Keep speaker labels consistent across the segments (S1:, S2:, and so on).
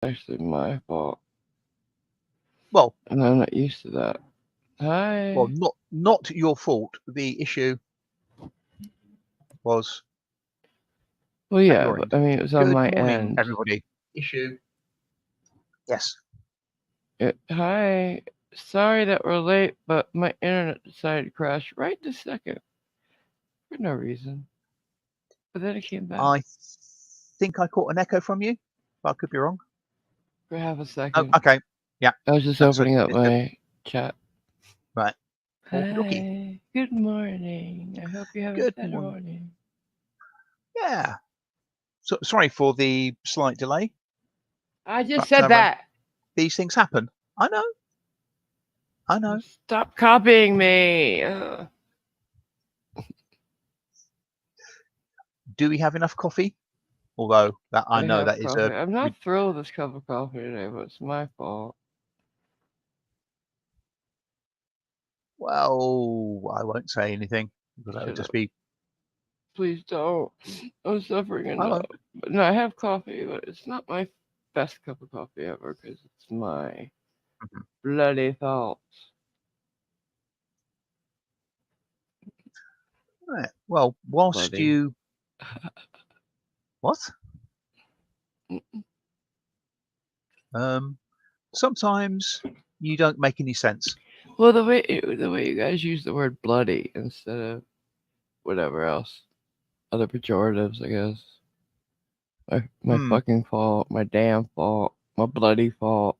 S1: actually my fault.
S2: Well,
S1: And I'm not used to that. Hi.
S2: not your fault. The issue was
S1: Well,
S2: at
S1: yeah,
S2: your
S1: but
S2: end.
S1: I mean, it was on
S2: Good
S1: my
S2: morning,
S1: end.
S2: everybody. Issue. Yes.
S1: Hi. Sorry that we're late, but my internet decided to crash right this second for no reason. But then it came back
S2: I think I caught an echo from you, but I could be wrong.
S1: for half a
S2: Oh,
S1: second.
S2: okay. Yeah,
S1: I was just
S2: that's it.
S1: opening up
S2: It's good.
S1: my chat.
S2: Right. Okie dokie.
S1: Hi. Good morning. I hope you have a
S2: Good
S1: better
S2: morning.
S1: morning.
S2: Yeah. So sorry for the slight delay,
S1: I just
S2: but
S1: said that.
S2: these things happen. I know. I know.
S1: Stop copying me.
S2: Do we have enough coffee? Although that I
S1: I
S2: know
S1: have
S2: that is
S1: coffee. I'm not thrilled with this cup of coffee today, but it's my fault.
S2: well, I won't say anything because that would
S1: Shut
S2: just
S1: up.
S2: be.
S1: Please don't. I'm suffering
S2: I
S1: enough.
S2: won't.
S1: But no, I have coffee, but it's not my best cup of coffee ever because it's my
S2: Mhm.
S1: bloody fault.
S2: Right. Well, whilst
S1: Bloody.
S2: you what? Um, sometimes you don't make any sense.
S1: Well, the way you guys use the word bloody instead of whatever else, other pejoratives, I guess. My
S2: Hmm.
S1: fucking fault, my damn fault, my bloody fault.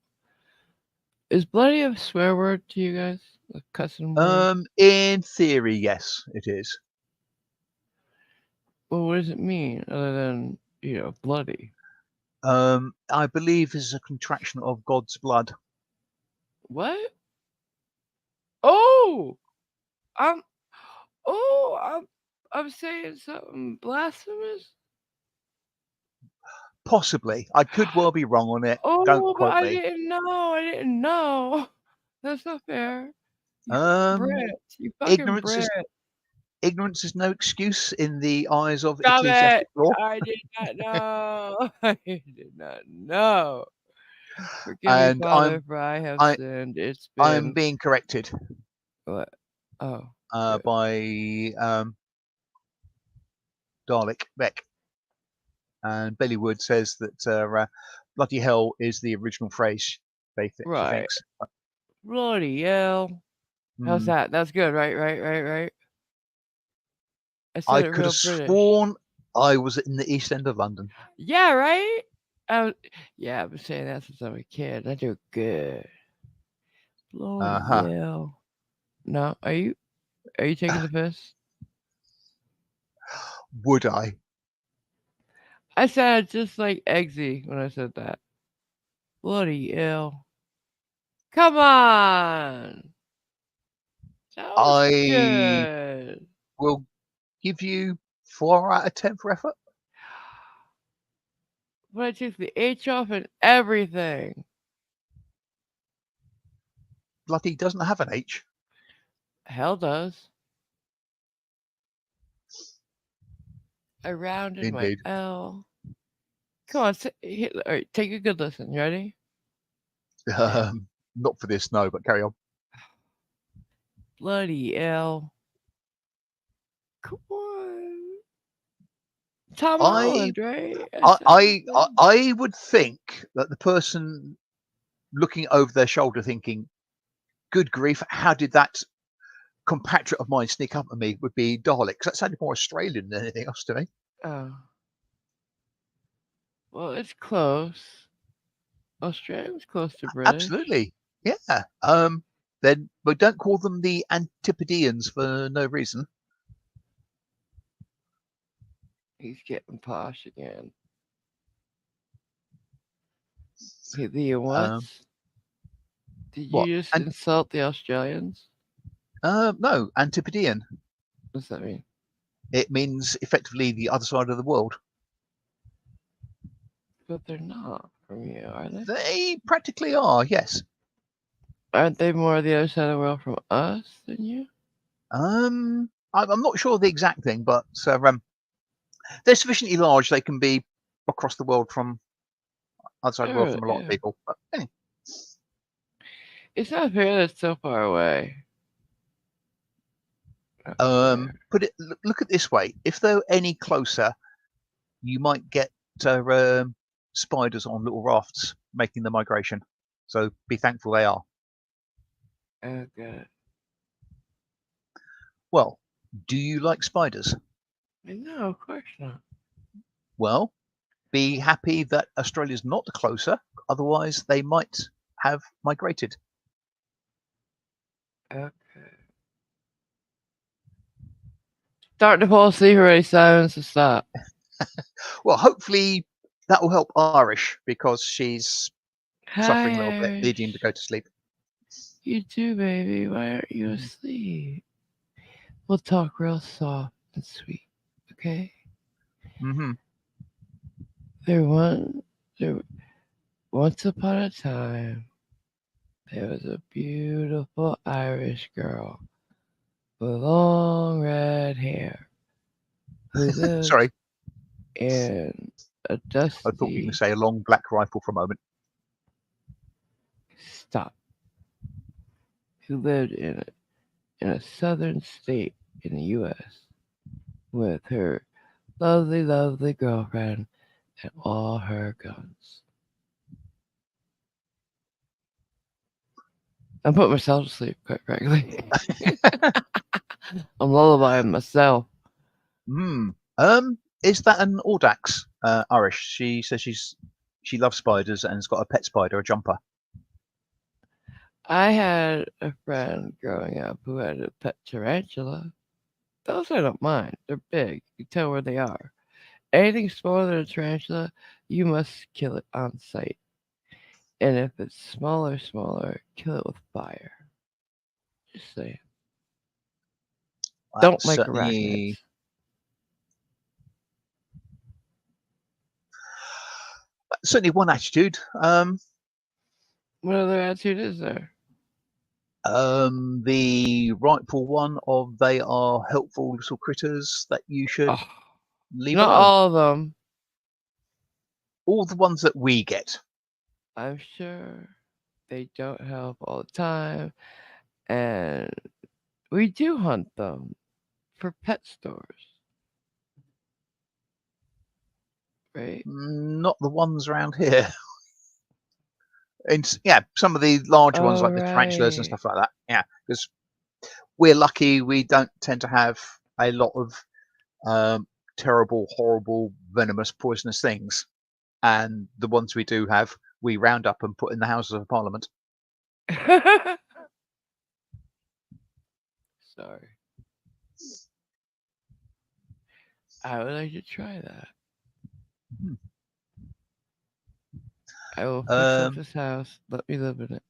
S1: Is bloody a swear word to you guys? A cussing word?
S2: In theory, yes, it is.
S1: Well, what does it mean other than bloody?
S2: I believe is a contraction of God's blood.
S1: What? Oh, I'm oh I'm saying something blasphemous.
S2: Possibly. I could well be wrong on it. Don't
S1: Oh, but
S2: quote
S1: I
S2: me.
S1: didn't know. I didn't know. That's not fair. You
S2: Um,
S1: Brits. You fucking
S2: ignorance
S1: Brits.
S2: is ignorance is no excuse in the eyes of
S1: Stop it.
S2: ecclesiastic law.
S1: I did not know. I did not know. Forgive me,
S2: And
S1: Father, for I have
S2: I
S1: sinned. It's
S2: I'm
S1: been
S2: being corrected
S1: what? Oh, good.
S2: by Dalek Beck, and Billy Wood says that bloody hell is the original phrase. She
S1: Right.
S2: thinks.
S1: Bloody hell. How's
S2: Hmm.
S1: that? That's good, right? Right, right, right. I said
S2: I
S1: it
S2: could
S1: real
S2: have
S1: British.
S2: sworn I was in the East End of London.
S1: Yeah, right? I was, yeah, I've been saying that since I was a kid. I do good.
S2: Uh
S1: Bloody
S2: huh.
S1: hell. No, are you taking the piss?
S2: Would I?
S1: I sounded just like Eggsy when I said that. Bloody hell. Come on. That was
S2: I
S1: good.
S2: will give you 4 out of 10 for effort.
S1: But I took the H off and everything.
S2: Bloody doesn't have an H.
S1: Hell does. I rounded my
S2: Indeed.
S1: L. Come on, all right, take a good listen. You ready? Yeah.
S2: Not for this, no, but carry on.
S1: Bloody hell. Come on. Tom
S2: I
S1: Holland, right?
S2: I
S1: That's
S2: I I
S1: everything.
S2: I would think that the person looking over their shoulder thinking, "Good grief, how did that compatriot of mine sneak up on me?" would be Dalek, 'cause that sounded more Australian than anything else to me.
S1: Oh. Well, it's close. Australia's close to British.
S2: Absolutely. Yeah. Then we don't call them the Antipodeans for no reason.
S1: He's getting posh again. The what?
S2: Um,
S1: Did
S2: what?
S1: you just
S2: And
S1: insult the Australians?
S2: no, Antipodean.
S1: What's that mean?
S2: It means effectively the other side of the world.
S1: But they're not from you, are they?
S2: They practically are, yes.
S1: Aren't they more the other side of the world from us than you?
S2: I'm not sure the exact thing, but they're sufficiently large they can be across the world from outside the world
S1: Sure,
S2: from a lot of
S1: yeah.
S2: people. But anyway.
S1: It's not fair that it's so far away. Not fair.
S2: Put it. Look at it this way: if they're any closer, you might get spiders on little rafts making the migration. So be thankful they are.
S1: Oh, God.
S2: Well, do you like spiders?
S1: No, of course not.
S2: Well, be happy that Australia's not closer. Otherwise, they might have migrated.
S1: Okay. Starting to fall asleep already, Simon, so stop.
S2: Well, hopefully that will help Irish because she's suffering a little bit,
S1: Hi,
S2: needing to go
S1: Irish.
S2: to sleep.
S1: You too, baby. Why aren't you asleep? We'll talk real soft and sweet, okay?
S2: Mm-hmm.
S1: There one, there. Once upon a time, there was a beautiful Irish girl with long red hair who lived
S2: Sorry,
S1: in a
S2: I thought you were going to
S1: dusty
S2: say a long black rifle for a moment.
S1: stop. Who lived in a southern state in the U.S. with her lovely, lovely girlfriend and all her guns. I'm putting myself to sleep, quite frankly. I'm lullabying myself.
S2: Hmm. Is that an Audax Irish? She says she loves spiders and has got a pet spider, a jumper.
S1: I had a friend growing up who had a pet tarantula. Those I don't mind. They're big. You can tell where they are. Anything smaller than a tarantula, you must kill it on sight. And if it's smaller, kill it with fire. Just saying. Don't
S2: That's
S1: like arachnids.
S2: certainly one attitude.
S1: What other attitude is there?
S2: The rightful one of they are helpful little critters that you should
S1: Oh,
S2: leave
S1: not
S2: alone.
S1: all of them.
S2: All the ones that we get.
S1: I'm sure they don't help all the time. And we do hunt them for pet stores, right?
S2: Not the ones around here. And yeah, some of the larger ones
S1: Oh,
S2: like the tarantulas and
S1: right.
S2: stuff like that. Yeah, because we're lucky we don't tend to have a lot of terrible, horrible, venomous, poisonous things. And the ones we do have, we round up and put in the Houses of Parliament.
S1: Sorry. I would like to try that.
S2: Hmm.
S1: I will fix up
S2: Um,
S1: this house. Let me live in it.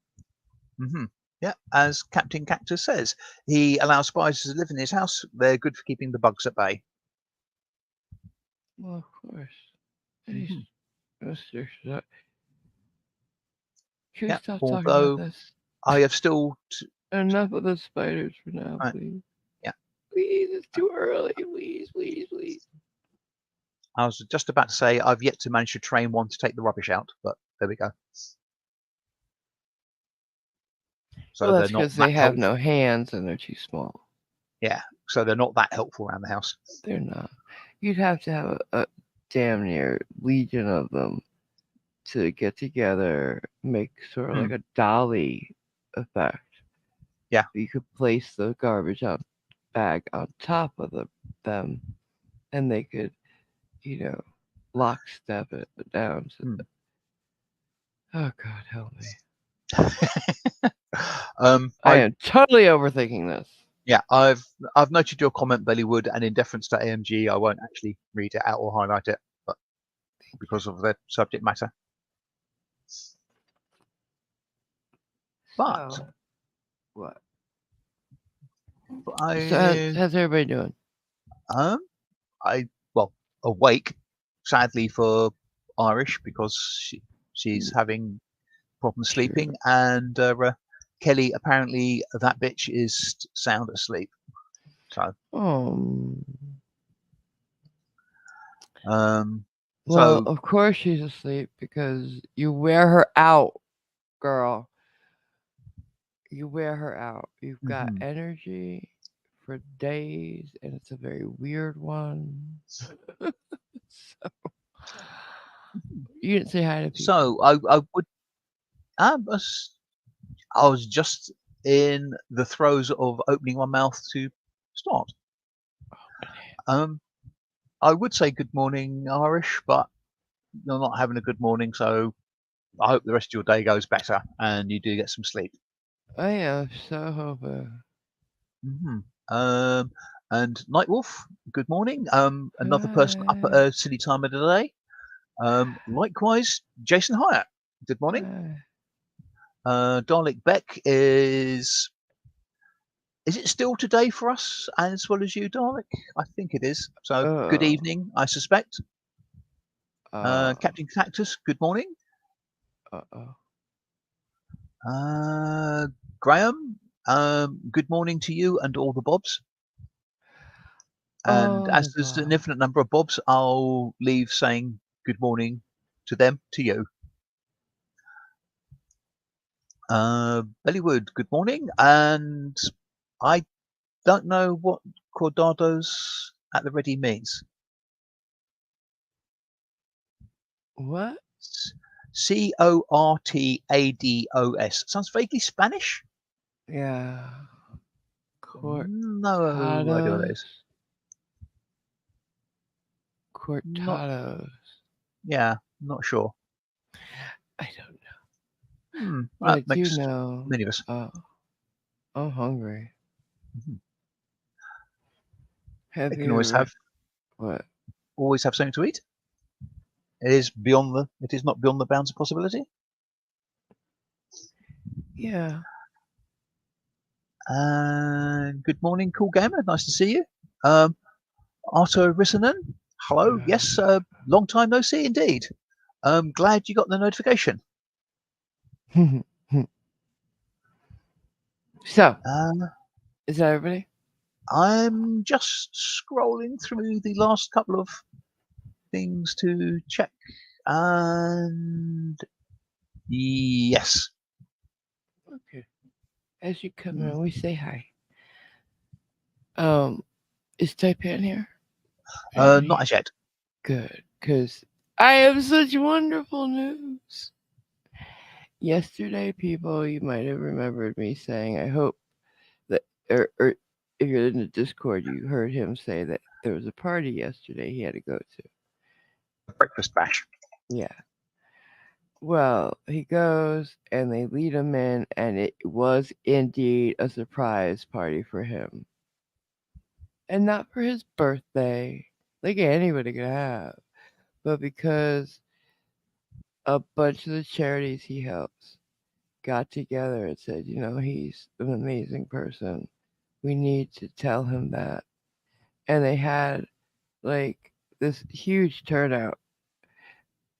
S2: hmm Yeah, as Captain Cactus says, he allows spiders to live in his house. They're good for keeping the bugs at bay.
S1: Well, of course. Hey,
S2: Hmm
S1: Mr. Can we
S2: Yeah,
S1: stop talking about
S2: although
S1: this?
S2: I have still,
S1: Enough of the spiders for now, please.
S2: yeah,
S1: Please, it's too early. Please, please, please.
S2: I was just about to say I've yet to manage to train one to take the rubbish out, but there we go.
S1: Well,
S2: So they're
S1: that's
S2: not
S1: because
S2: that
S1: they have
S2: helpful.
S1: no hands and they're too small.
S2: Yeah, so they're not that helpful around the house.
S1: They're not. You'd have to have a damn near legion of them to get together, make sort of
S2: Hmm.
S1: like a dolly effect.
S2: Yeah.
S1: You could place the garbage on bag on top of them, and they could, you know, lockstep it down.
S2: Hmm.
S1: Oh God, help me! I
S2: I
S1: am totally overthinking this.
S2: Yeah, I've noted your comment, Bellywood, and in deference to AMG, I won't actually read it out or highlight it, but because of the subject matter. But
S1: So what? So
S2: I
S1: how's everybody doing?
S2: um I well awake, sadly for Irish because she's having problems
S1: Sure.
S2: sleeping, and Kelly apparently that bitch is sound asleep. So
S1: Oh,
S2: um
S1: Well,
S2: So,
S1: of course she's asleep because you wear her out, girl. You wear her out. You've got
S2: mhm.
S1: energy for days, and it's a very weird one. So, you didn't say hi to people.
S2: So I would. I was, I was just in the throes of opening my mouth to start. Um, I would say good morning, Irish, but you're not having a good morning, so I hope the rest of your day goes better and you do get some sleep.
S1: I am so hoping.
S2: hmm Um, and Nightwolf, good morning. Another person up at
S1: Hi,
S2: a silly time of the day. Likewise, Jason Hyatt, good morning.
S1: hi.
S2: Dalek Beck is it still today for us as well as you, Dalek? I think it is. So good
S1: Oh,
S2: evening, I suspect.
S1: uh,
S2: Captain Cactus, good morning.
S1: oh.
S2: Uh, Graham, good morning to you and all the Bobs. And
S1: Oh,
S2: as
S1: the
S2: there's an
S1: Bob.
S2: infinite number of Bobs, I'll leave saying good morning to them, to you. Bellywood, good morning. And I don't know what Cordados at the ready means.
S1: What?
S2: Cortados. Sounds vaguely Spanish.
S1: Yeah.
S2: No idea what that
S1: Cortados.
S2: is. Not,
S1: Cortados.
S2: yeah, not sure.
S1: I don't know. But
S2: That
S1: I do
S2: makes
S1: know.
S2: many of us.
S1: Uh, I'm hungry.
S2: Mhm.
S1: Have
S2: They can
S1: you ever? What?
S2: always have something to eat. It is not beyond the bounds of possibility.
S1: Yeah.
S2: And good morning, cool gamer. Nice to see you. Um, Arto Rissanen. Hello. Yes. Long time no see, indeed. Glad you got the notification.
S1: So,
S2: Uh,
S1: is that everybody?
S2: I'm just scrolling through the last couple of things to check. And yes.
S1: Okay. As you come
S2: Mm.
S1: in, we say hi. Um, is Taipan here?
S2: Not
S1: Anybody?
S2: as yet.
S1: Good, because I have such wonderful news. Yesterday, people, you might have remembered me saying, I hope that, or if you're in the Discord, you heard him say that there was a party yesterday he had to go to.
S2: Breakfast bash.
S1: Yeah. Well, he goes and they lead him in, and it was indeed a surprise party for him. And not for his birthday, like anybody could have, but because a bunch of the charities he helps got together and said, he's an amazing person. We need to tell him that. And they had like this huge turnout,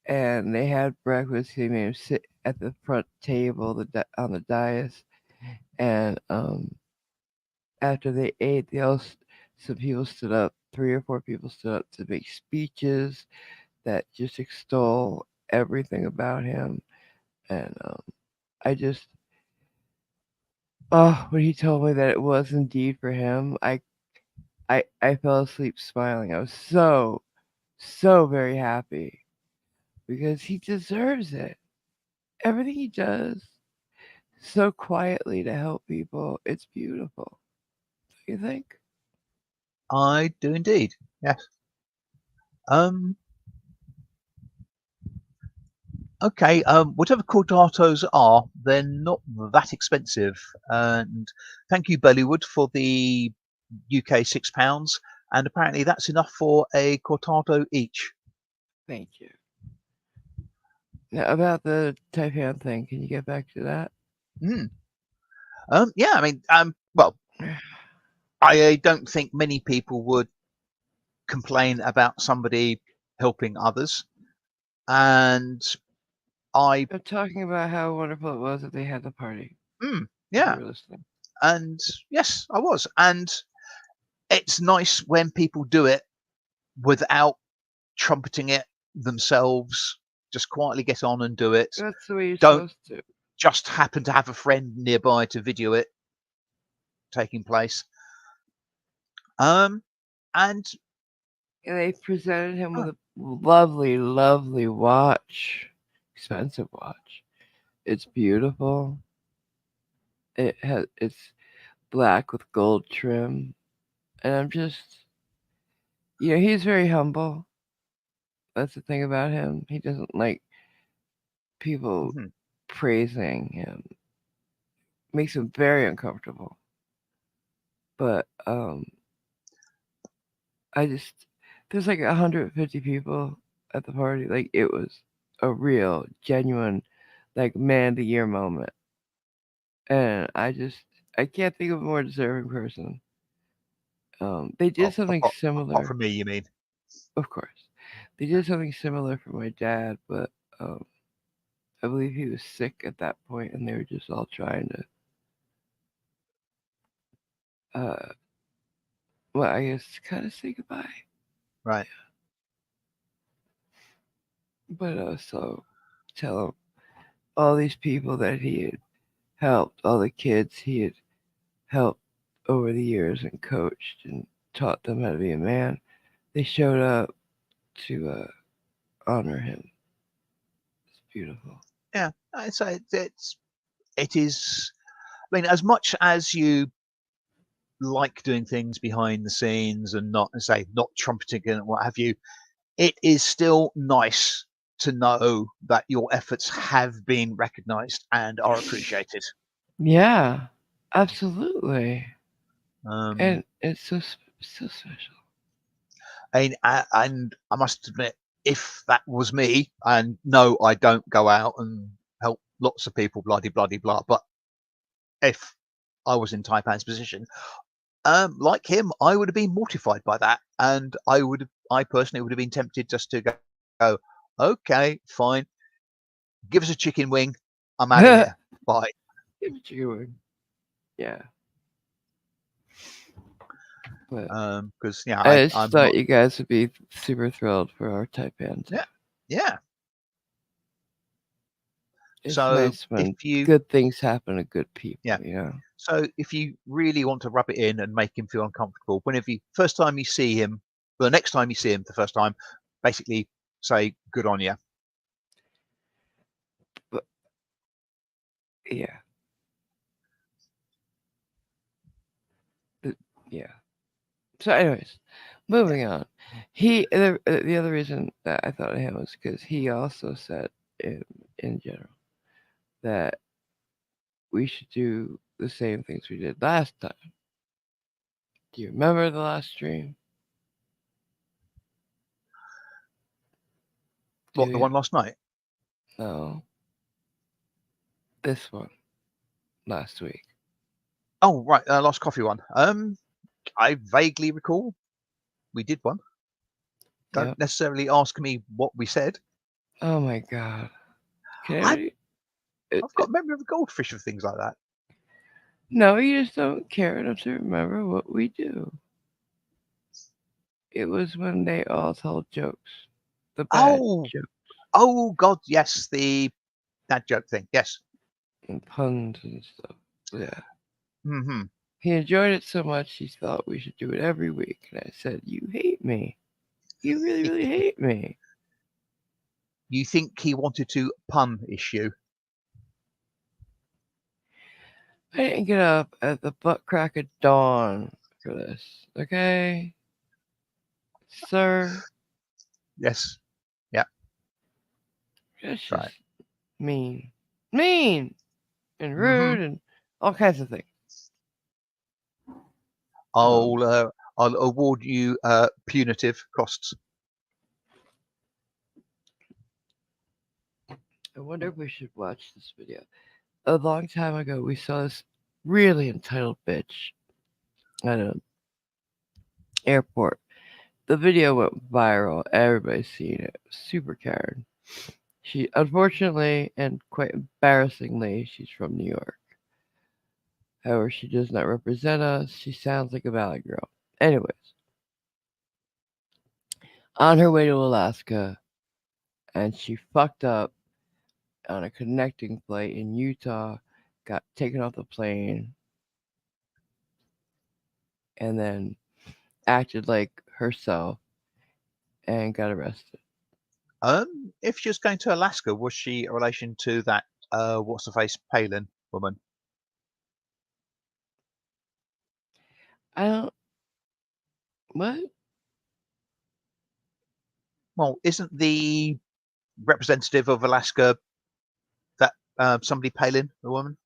S1: and they had breakfast. He made him sit at the front table, on the dais, and after they ate, some people stood up. 3 or 4 people stood up to make speeches that just extol everything about him. And I just, oh, when he told me that it was indeed for him, I fell asleep smiling. I was so, so very happy because he deserves it. Everything he does so quietly to help people, it's beautiful. Do you think?
S2: I do indeed. Yes. Um, okay. Whatever cordatos are, they're not that expensive. And thank you, Bellywood, for the UK £6. And apparently that's enough for a cortado each.
S1: Thank you. Now, about the Taipan thing, can you get back to that?
S2: Mm. Yeah. I mean, well, I don't think many people would complain about somebody helping others. And I,
S1: I'm talking about how wonderful it was that they had the party.
S2: mm,
S1: If you
S2: yeah.
S1: were listening.
S2: And yes, I was. And it's nice when people do it without trumpeting it themselves, just quietly get on and do it.
S1: That's the way you're
S2: Don't
S1: supposed to.
S2: just happen to have a friend nearby to video it taking place. Um, and
S1: And they presented him with
S2: oh,
S1: a lovely, lovely watch. Expensive watch. It's beautiful. It's black with gold trim. And I'm just, he's very humble. That's the thing about him. He doesn't like people
S2: mhm,
S1: praising him. Makes him very uncomfortable. But I just there's like 150 people at the party. Like it was a real, genuine, like man of the year moment. And I can't think of a more deserving person. They did something
S2: apart
S1: similar,
S2: from me, you mean?
S1: of course. They did something similar for my dad, but um, I believe he was sick at that point, and they were just all trying to, well, I guess, kind of say goodbye.
S2: Right.
S1: But so tell him all these people that he had helped, all the kids he had helped over the years and coached and taught them how to be a man. They showed up to honor him. It's beautiful.
S2: Yeah. I'd say it is. I mean, as much as you like doing things behind the scenes and not trumpeting and what have you, it is still nice to know that your efforts have been recognized and are appreciated.
S1: Yeah, absolutely.
S2: Um,
S1: And it's so special.
S2: and I must admit, if that was me, and no, I don't go out and help lots of people, bloody bloody blah. But if I was in Taipan's position, like him, I would have been mortified by that, and I personally would have been tempted just to go, okay, fine, give us a chicken wing, I'm out of
S1: Give
S2: here, bye.
S1: it your word. Yeah, but
S2: Because yeah,
S1: I just
S2: I'm
S1: thought
S2: not.
S1: you guys would be super thrilled for our Taipan too.
S2: Yeah, yeah.
S1: It's
S2: So
S1: nice
S2: if
S1: when
S2: you,
S1: good things happen to good
S2: yeah,
S1: people.
S2: so if you really want to rub it in and make him feel uncomfortable, whenever you first time you see him, well, the next time you see him, the first time, basically say good on you.
S1: But yeah, but, yeah. So, anyways,
S2: Yeah.
S1: moving on. The other reason that I thought of him was because he also said in general that we should do the same things we did last time. Do you remember the last stream? Do
S2: What, the
S1: you?
S2: one last night?
S1: No, this one last week.
S2: Oh, right, last coffee one. I vaguely recall we did one. Don't
S1: Yep.
S2: necessarily ask me what we said.
S1: Oh my God. Can
S2: I,
S1: anybody? It,
S2: I've got a memory of a goldfish of things like that.
S1: no, you just don't care enough to remember what we do. It was when they all told jokes, the bad
S2: Oh,
S1: jokes
S2: oh God, yes, the that joke thing. Yes.
S1: and puns and stuff. Yeah.
S2: Hmm.
S1: He enjoyed it so much he thought we should do it every week. And I said, "You hate me. You really, really hate me."
S2: You think he wanted to pun issue?
S1: I didn't get up at the butt crack of dawn for this. Okay, sir.
S2: Yes. Yeah.
S1: That's
S2: That's
S1: just
S2: right.
S1: mean, mean, and
S2: Hmm.
S1: rude, and all kinds of things. Um,
S2: I'll award you punitive costs.
S1: I wonder if we should watch this video. A long time ago, we saw this really entitled bitch at an airport. The video went viral. Everybody's seen it. Super Karen. She, unfortunately and quite embarrassingly, she's from New York. However, she does not represent us. She sounds like a Valley girl. Anyways, on her way to Alaska, and she fucked up on a connecting flight in Utah, got taken off the plane, and then acted like herself and got arrested.
S2: If she was going to Alaska, was she a relation to that what's the face Palin woman?
S1: I don't what?
S2: Well, isn't the representative of Alaska that somebody Palin, the woman?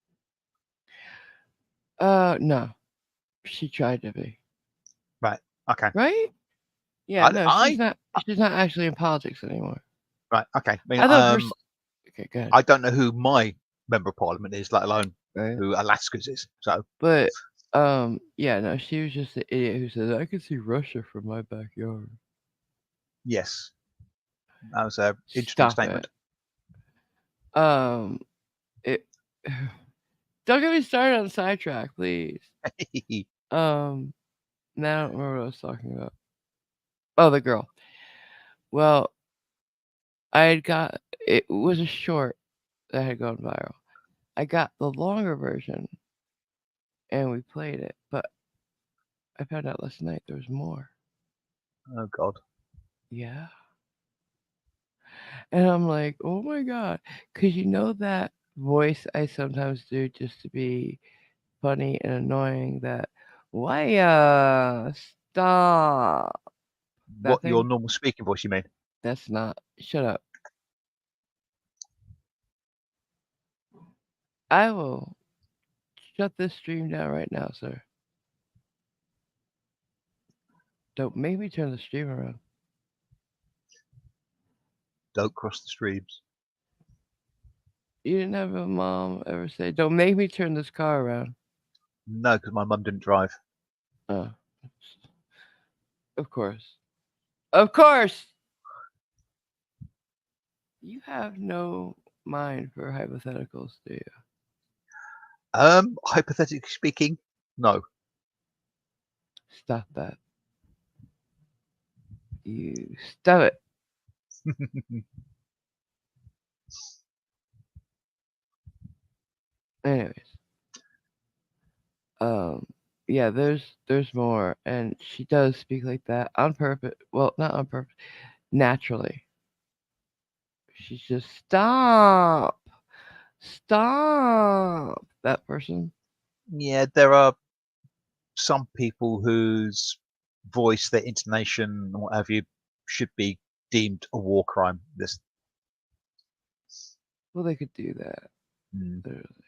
S1: No. She tried to be.
S2: Right. Okay.
S1: Right? Yeah,
S2: I,
S1: no,
S2: I
S1: she's not actually in politics anymore.
S2: right. Okay. I mean,
S1: I thought for okay, good.
S2: I don't know who my member of parliament is, let alone
S1: Right?
S2: who Alaska's is. So
S1: But yeah, no, she was just the idiot who said I could see Russia from my backyard.
S2: yes, that was a interesting
S1: Stop it.
S2: statement.
S1: Um it don't get me started on the sidetrack, please. Um now I don't remember what I was talking about. Oh, the girl. Well, I had got it was a short that had gone viral. I got the longer version and we played it, but I found out last night there was more.
S2: Oh God.
S1: Yeah. And I'm like, oh my God. Because you know that voice I sometimes do just to be funny and annoying that, why, stop. That
S2: What your
S1: thing?
S2: normal speaking voice? You mean?
S1: That's not. Shut up. I will shut this stream down right now, sir. Don't make me turn the stream around.
S2: Don't cross the streams.
S1: You didn't have a mom ever say, don't make me turn this car around.
S2: No, because my mum didn't drive.
S1: Oh, of course. Of course! You have no mind for hypotheticals, do you?
S2: Hypothetically speaking, no.
S1: Stop that. You stop it. Anyways, um, yeah, there's more, and she does speak like that on purpose. Well, not on purpose, naturally. She's just stop, stop. That person.
S2: Yeah, there are some people whose voice, their intonation, or what have you, should be deemed a war crime. This,
S1: Well, they could do that.
S2: mm,
S1: Literally.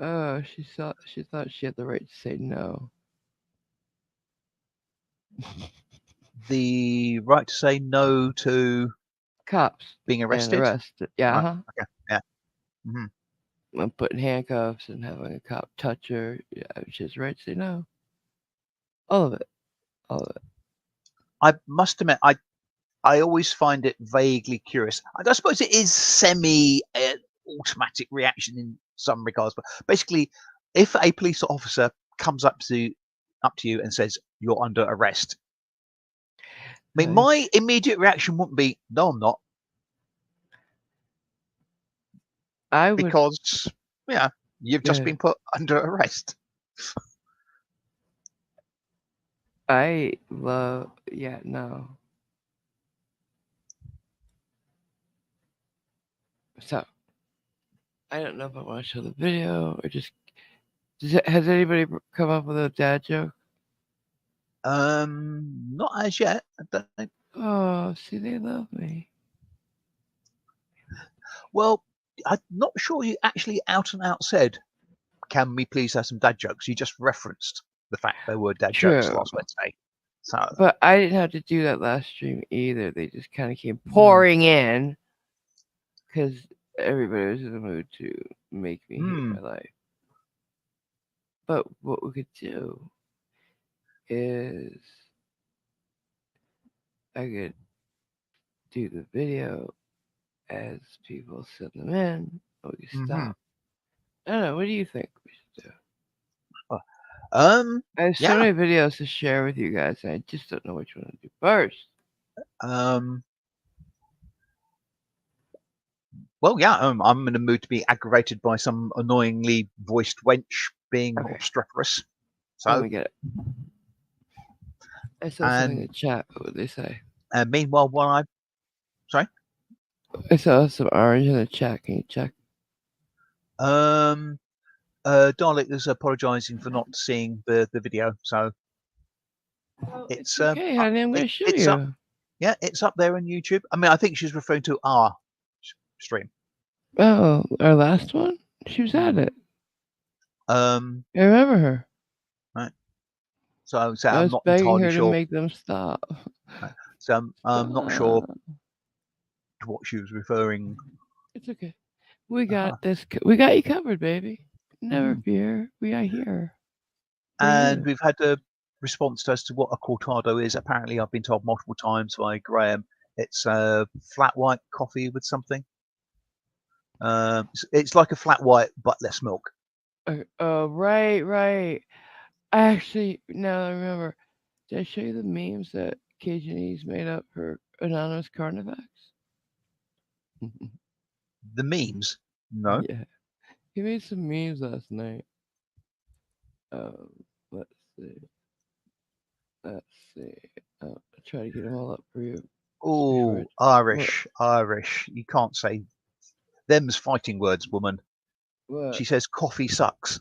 S1: Oh, she thought she had the right to say no.
S2: the right to say no to
S1: Cops
S2: being
S1: and
S2: arrested.
S1: arrested. Yeah,
S2: Right.
S1: huh?
S2: Okay. Yeah. Hmm.
S1: I'm putting handcuffs and having a cop touch her. Yeah, she has the right to say no. All of it. All of it.
S2: I must admit, I always find it vaguely curious. I suppose it is semi automatic reaction in some regards, but basically, if a police officer comes up to you and says you're under arrest, I mean,
S1: Like,
S2: my immediate reaction wouldn't be no, I'm not,
S1: I would.
S2: because yeah, you've just
S1: Yeah,
S2: been put under arrest.
S1: I love. Yeah, no. So I don't know if I want to show the video or just. Has anybody come up with a dad joke?
S2: Not as yet. I don't think.
S1: Oh, see, they love me.
S2: Well, I'm not sure you actually out and out said, "Can we please have some dad jokes?" You just referenced the fact there were dad jokes
S1: True,
S2: last Wednesday. So,
S1: but I didn't have to do that last stream either. They just kind of came
S2: mm,
S1: pouring in because everybody was in the mood to make me hate
S2: mm,
S1: my life. But what we could do is I could do the video as people send them in. Or we could
S2: mhm.
S1: stop. I don't know. What do you think we should do? I have so
S2: Yeah.
S1: many videos to share with you guys, and I just don't know which one to do first.
S2: Um, well, yeah. I'm in a mood to be aggravated by some annoyingly voiced wench being
S1: Okay,
S2: obstreperous.
S1: let
S2: So,
S1: me get it. I saw something in
S2: and
S1: the chat. What would they say?
S2: meanwhile, while I sorry,
S1: I saw some orange in the chat. Can you check?
S2: um, Dalek is apologising for not seeing the video, so
S1: Oh, it's
S2: it's
S1: okay, honey. I'm gonna show
S2: it's up.
S1: you.
S2: Yeah, it's up there on YouTube. I mean, I think she's referring to our stream.
S1: Oh, our last one? She was at
S2: Hmm.
S1: it.
S2: Um,
S1: I remember her.
S2: right. So
S1: I
S2: I'm
S1: was
S2: not
S1: begging
S2: entirely
S1: her to
S2: sure.
S1: make them stop.
S2: Right. So I'm not sure
S1: Stop.
S2: to what she was referring.
S1: It's okay. We got
S2: Uh-huh.
S1: this. We got you covered, baby. Never
S2: Mhm.
S1: fear. We are here for
S2: And
S1: you.
S2: we've had a response as to what a cortado is. Apparently, I've been told multiple times by Graham it's a flat white coffee with something. It's like a flat white but less milk.
S1: Oh, right, right. Actually, now I remember. Did I show you the memes that Cajunese made up for anonymous Carnivac's?
S2: The memes, no.
S1: Yeah, he made some memes last night. Let's see. Let's see. I'll try to get them all up for you before
S2: Oh,
S1: what?
S2: Irish. You can't say them's fighting words, woman.
S1: What?
S2: She says coffee sucks.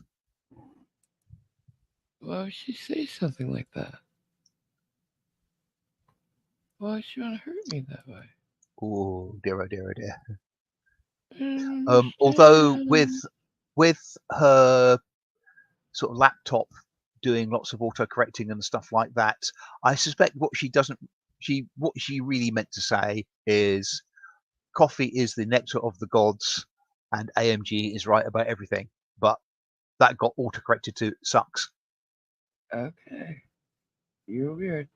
S1: Why would she say something like that? Why would she want to hurt me that way?
S2: Oh dear, oh dear, oh dear.
S1: I don't
S2: Although
S1: understand.
S2: with her sort of laptop doing lots of auto correcting and stuff like that, I suspect what she really meant to say is coffee is the nectar of the gods and AMG is right about everything. But that got auto corrected to sucks.
S1: Okay, you're weird.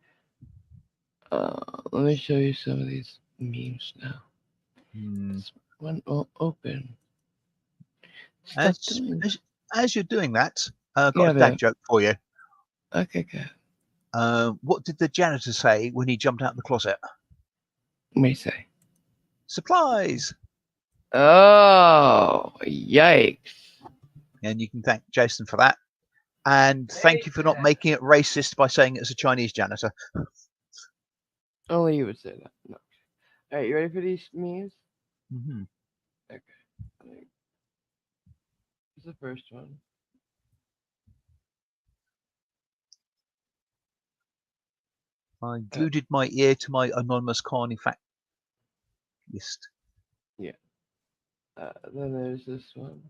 S1: Let me show you some of these memes now.
S2: Hmm.
S1: This one won't open. Stop
S2: As,
S1: doing.
S2: as as you're doing that, I've got
S1: Yeah,
S2: a dad
S1: babe.
S2: joke for you.
S1: Okay, good.
S2: What did the janitor say when he jumped out of the closet?
S1: What do you say?
S2: Supplies.
S1: Oh, yikes.
S2: And you can thank Jason for that. And thank you for not making it racist by saying it's a Chinese janitor.
S1: Only you would say that. No. All right, you ready for these memes?
S2: Mm-hmm.
S1: Okay. This is the first one.
S2: I
S1: Uh,
S2: glued my ear to my anonymous carny fact list.
S1: yeah. Then there's this one.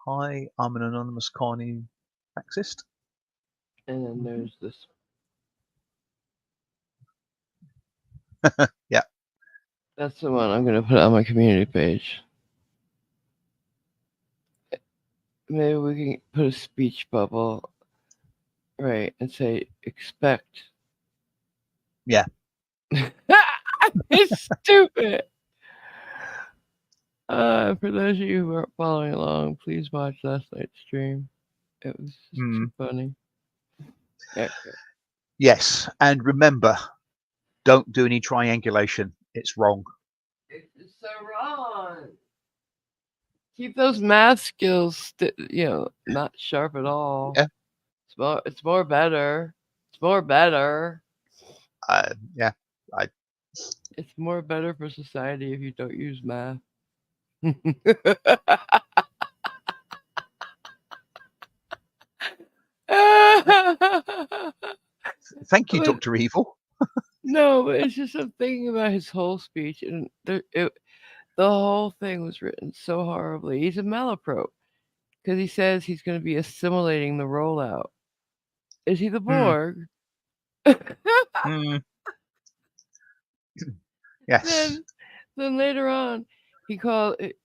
S2: Hi, I'm an anonymous carny faxist.
S1: And then
S2: Mm-hmm.
S1: there's this
S2: Yeah.
S1: one. That's the one I'm going to put on my community page. Maybe we can put a speech bubble, right, and say, expect.
S2: Yeah.
S1: It's stupid. For those of you who aren't following along, please watch last night's stream. It was just too
S2: Mm.
S1: funny. Okay.
S2: Yes. And remember, don't do any triangulation. It's wrong.
S1: It's so wrong. Keep those math skills, not sharp at all.
S2: Yeah.
S1: It's more better. It's more better.
S2: Yeah. I,
S1: It's more better for society if you don't use math.
S2: thank you,
S1: But
S2: Dr. Evil.
S1: no, but it's just I'm thinking about his whole speech, and the whole thing was written so horribly. He's a malaprop because he says he's going to be assimilating the rollout. Is he the
S2: Mm.
S1: Borg?
S2: Mm. Yes.
S1: then, then later on, he called it.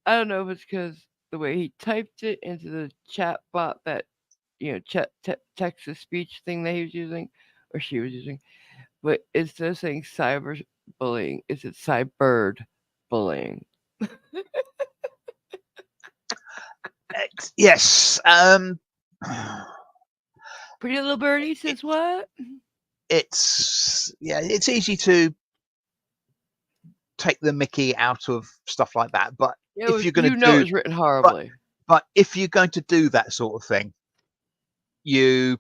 S1: I don't know if it's because the way he typed it into the chat bot that text to speech thing that he was using, or she was using. But instead of saying cyber bullying, is it cyberbird bullying?
S2: Yes.
S1: Pretty little birdie
S2: it,
S1: says what?
S2: it's easy to take the Mickey out of stuff like that, but
S1: It
S2: if
S1: was,
S2: you're going to
S1: you know, it
S2: do,
S1: was written
S2: but
S1: horribly.
S2: if you're going to do that sort of thing, you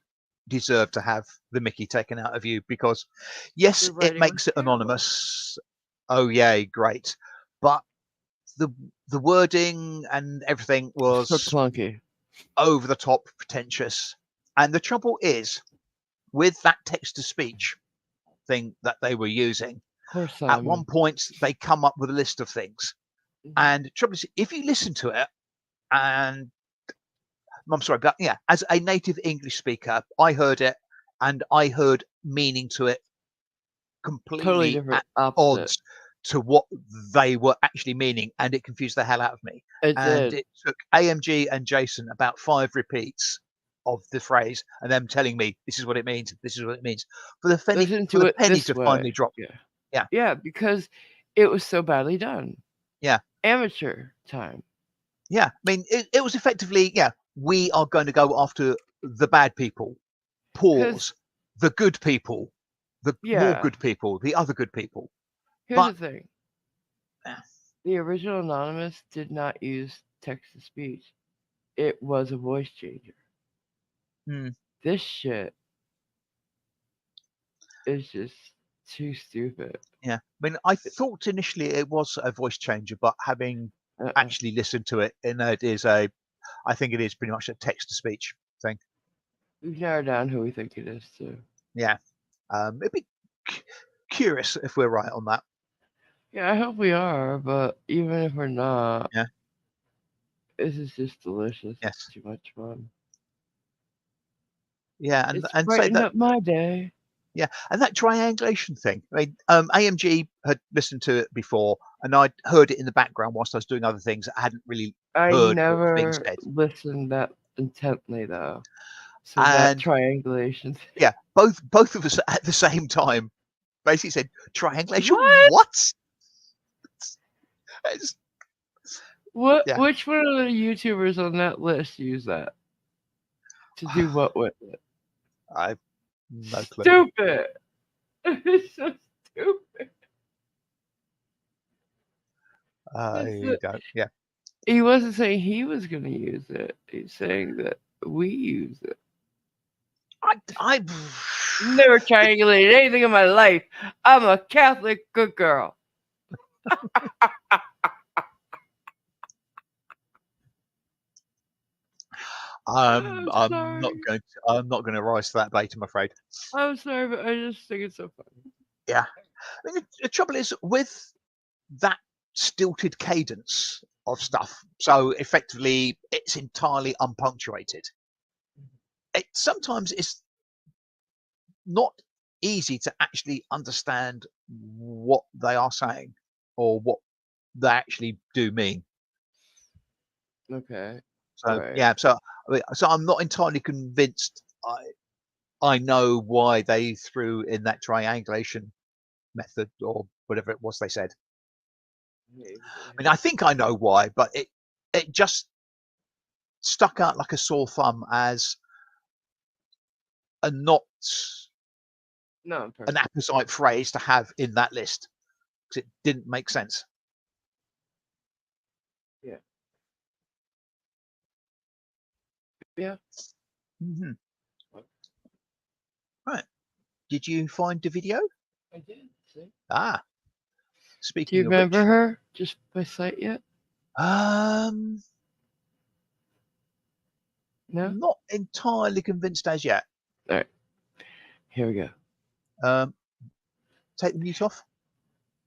S2: deserve to have the Mickey taken out of you because, yes,
S1: The
S2: it
S1: writing was
S2: makes it
S1: terrible.
S2: anonymous. Oh yay, great! But the the wording and everything
S1: So
S2: was
S1: clunky.
S2: over the top, pretentious. And the trouble is with that text to speech thing that they were using.
S1: Poor
S2: At one
S1: Simon.
S2: point, they come up with a list of things,
S1: Mhm.
S2: and the trouble is, if you listen to it, and I'm sorry, but yeah, as a native English speaker, I heard it and I heard meaning to it
S1: Totally
S2: completely
S1: different,
S2: at
S1: opposite.
S2: odds to what they were actually meaning, and it confused the hell out of me.
S1: It
S2: And
S1: did.
S2: it took AMG and Jason about 5 repeats of the phrase and them telling me this is what it means, this is what it means,
S1: Listen
S2: for
S1: to
S2: the
S1: it
S2: penny
S1: this
S2: to
S1: way.
S2: finally drop.
S1: Yeah.
S2: Yeah,
S1: Yeah, because it was so badly done.
S2: yeah,
S1: Amateur time.
S2: yeah. I mean, it was effectively, yeah, we are going to go after the bad people.
S1: Because,
S2: Pause. The good people, the more
S1: yeah,
S2: good people, the other good people.
S1: here's
S2: But
S1: the thing.
S2: uh,
S1: The original Anonymous did not use text to speech. It was a voice changer.
S2: mm,
S1: This shit is just too stupid.
S2: yeah, I mean, I thought initially it was a voice changer, but having
S1: Uh-uh.
S2: actually listened to it, and it is a, I think it is pretty much a text to speech thing.
S1: We've narrowed down who we think it is, too.
S2: Yeah, it'd be c- curious if we're right on that.
S1: Yeah, I hope we are, but even if we're not,
S2: Yeah,
S1: this is just delicious. It's
S2: yes,
S1: too much fun.
S2: yeah,
S1: It's
S2: and say
S1: brightened
S2: that.
S1: up my day.
S2: Yeah, and that triangulation thing. I mean, AMG had listened to it before, and I'd heard it in the background whilst I was doing other things. I hadn't really
S1: I
S2: heard what was being
S1: never
S2: said.
S1: listened that intently, though. So that
S2: And
S1: triangulation.
S2: yeah, both of us at the same time basically said, "Triangulation,
S1: What?
S2: what?" It's,
S1: What?
S2: yeah,
S1: Which one of the YouTubers on that list use that to do what with it?
S2: I've no clue.
S1: Stupid. It's so stupid. That's
S2: I
S1: it.
S2: don't. Yeah,
S1: He wasn't saying he was going to use it. He's saying that we use it.
S2: I
S1: Never triangulated anything in my life. I'm a Catholic good girl. I'm sorry.
S2: I'm not going to rise to that bait. I'm afraid.
S1: I'm sorry, but I just think it's so funny.
S2: Yeah, I mean, the trouble is with that stilted cadence of stuff. So effectively, it's entirely unpunctuated. It sometimes it's not easy to actually understand what they are saying or what they actually do mean.
S1: Okay.
S2: So
S1: Right.
S2: yeah, so I'm not entirely convinced. I know why they threw in that triangulation method or whatever it was they said. I mean, I think I know why, but it just stuck out like a sore thumb as a not
S1: No,
S2: an
S1: perfect.
S2: apposite phrase to have in that list because it didn't make sense.
S1: Yeah. Yeah.
S2: Mm-hmm. Right. Did you find the video?
S1: I did. See?
S2: Ah,
S1: Do you
S2: speaking of
S1: remember
S2: which,
S1: her just by sight yet?
S2: um,
S1: No?
S2: not entirely convinced as yet.
S1: All right. Here we go.
S2: Um, take the mute off.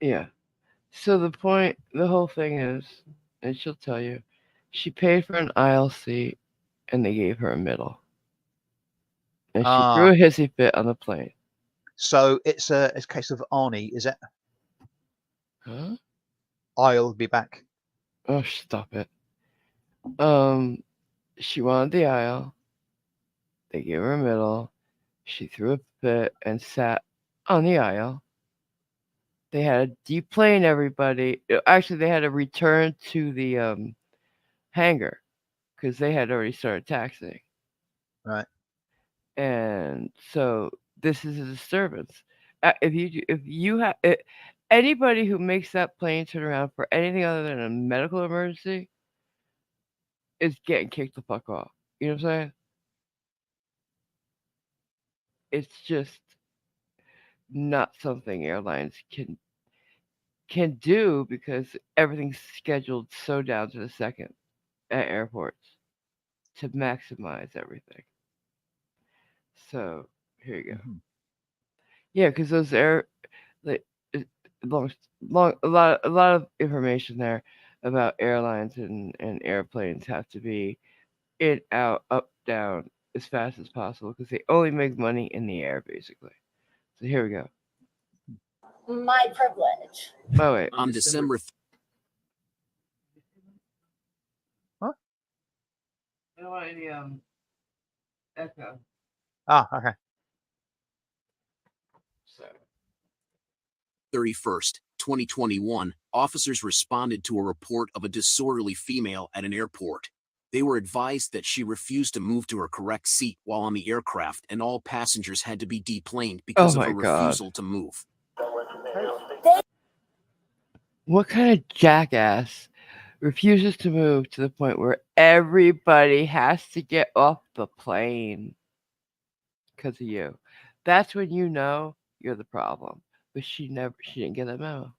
S1: Yeah. So the whole thing is, and she'll tell you, she paid for an aisle seat and they gave her a middle. And she
S2: Ah,
S1: threw a hissy fit on the plane.
S2: so it's a case of Arnie, is it?
S1: Huh?
S2: I'll be back.
S1: Oh, stop it. Um, she wanted the aisle. They gave her a middle. She threw a fit and sat on the aisle. They had to deplane everybody. Actually, they had to return to the hangar because they had already started taxiing.
S2: Right.
S1: and so this is a disturbance. If you have anybody who makes that plane turn around for anything other than a medical emergency is getting kicked the fuck off. You know what I'm saying? It's just not something airlines can do because everything's scheduled so down to the second at airports to maximize everything. So here you go.
S2: Mhm.
S1: Yeah, because those like it- long, long, a lot of information there about airlines and airplanes have to be in, out, up, down as fast as possible because they only make money in the air basically. So here we go.
S3: My privilege.
S1: Oh wait,
S4: On December
S2: Huh?
S1: I don't want any echo.
S2: Ah, okay.
S1: So
S4: 31st, 2021, officers responded to a report of a disorderly female at an airport. They were advised that she refused to move to her correct seat while on the aircraft, and all passengers had to be deplaned
S1: oh
S4: because of
S1: my
S4: her
S1: god,
S4: refusal to move.
S1: what kind of jackass refuses to move to the point where everybody has to get off the plane because of you? That's when you know you're the problem. But she didn't get that memo.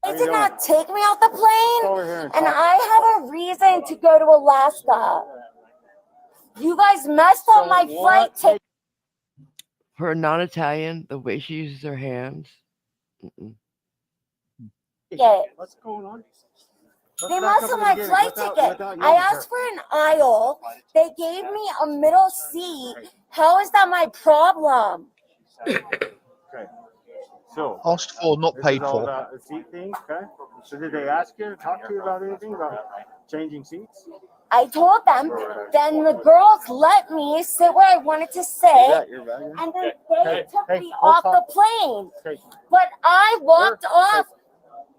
S3: They did not take me off the plane, and I have a reason to go to Alaska. You guys messed up my flight ticket.
S1: For a non-Italian, the way she uses her hands. Mm-mm.
S5: What's going on?
S3: They messed up my flight ticket. I asked for an aisle. They gave me a middle seat. How is that my problem?
S5: Okay. So,
S2: Asked for, not
S5: this is
S2: paid
S5: all
S2: for.
S5: about the seat thing, okay? So did they ask you to talk to you about anything about changing seats?
S3: I told them. Then the girls let me sit where I wanted to
S5: Is
S3: sit,
S5: that your bag?
S3: and then they took
S5: hey,
S3: me
S5: we'll
S3: off the
S5: talk.
S3: plane.
S5: Okay.
S3: But I walked off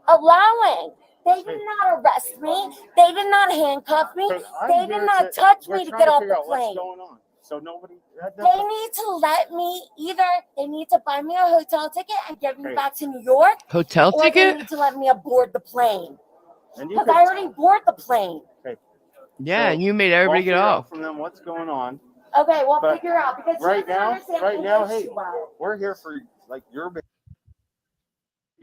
S3: allowing. They did not arrest me. They did not handcuff me.
S5: Okay,
S3: They did not touch me to get off the
S5: What's
S3: plane.
S5: going on? So nobody.
S3: They need to let me either they need to buy me a hotel ticket and get me
S5: Okay.
S3: back to New York,
S1: Hotel
S3: or they
S1: ticket?
S3: need to let me aboard the plane.
S5: And you
S3: Because
S5: could,
S3: I already boarded the plane.
S1: Yeah,
S5: So,
S1: and you made everybody
S5: we'll
S1: get
S5: figure out
S1: off.
S5: from them what's going on.
S3: Okay, we'll
S5: But
S3: figure out because
S5: right
S3: she doesn't
S5: now,
S3: understand
S5: right now,
S3: English
S5: hey,
S3: too well.
S5: we're here for like your.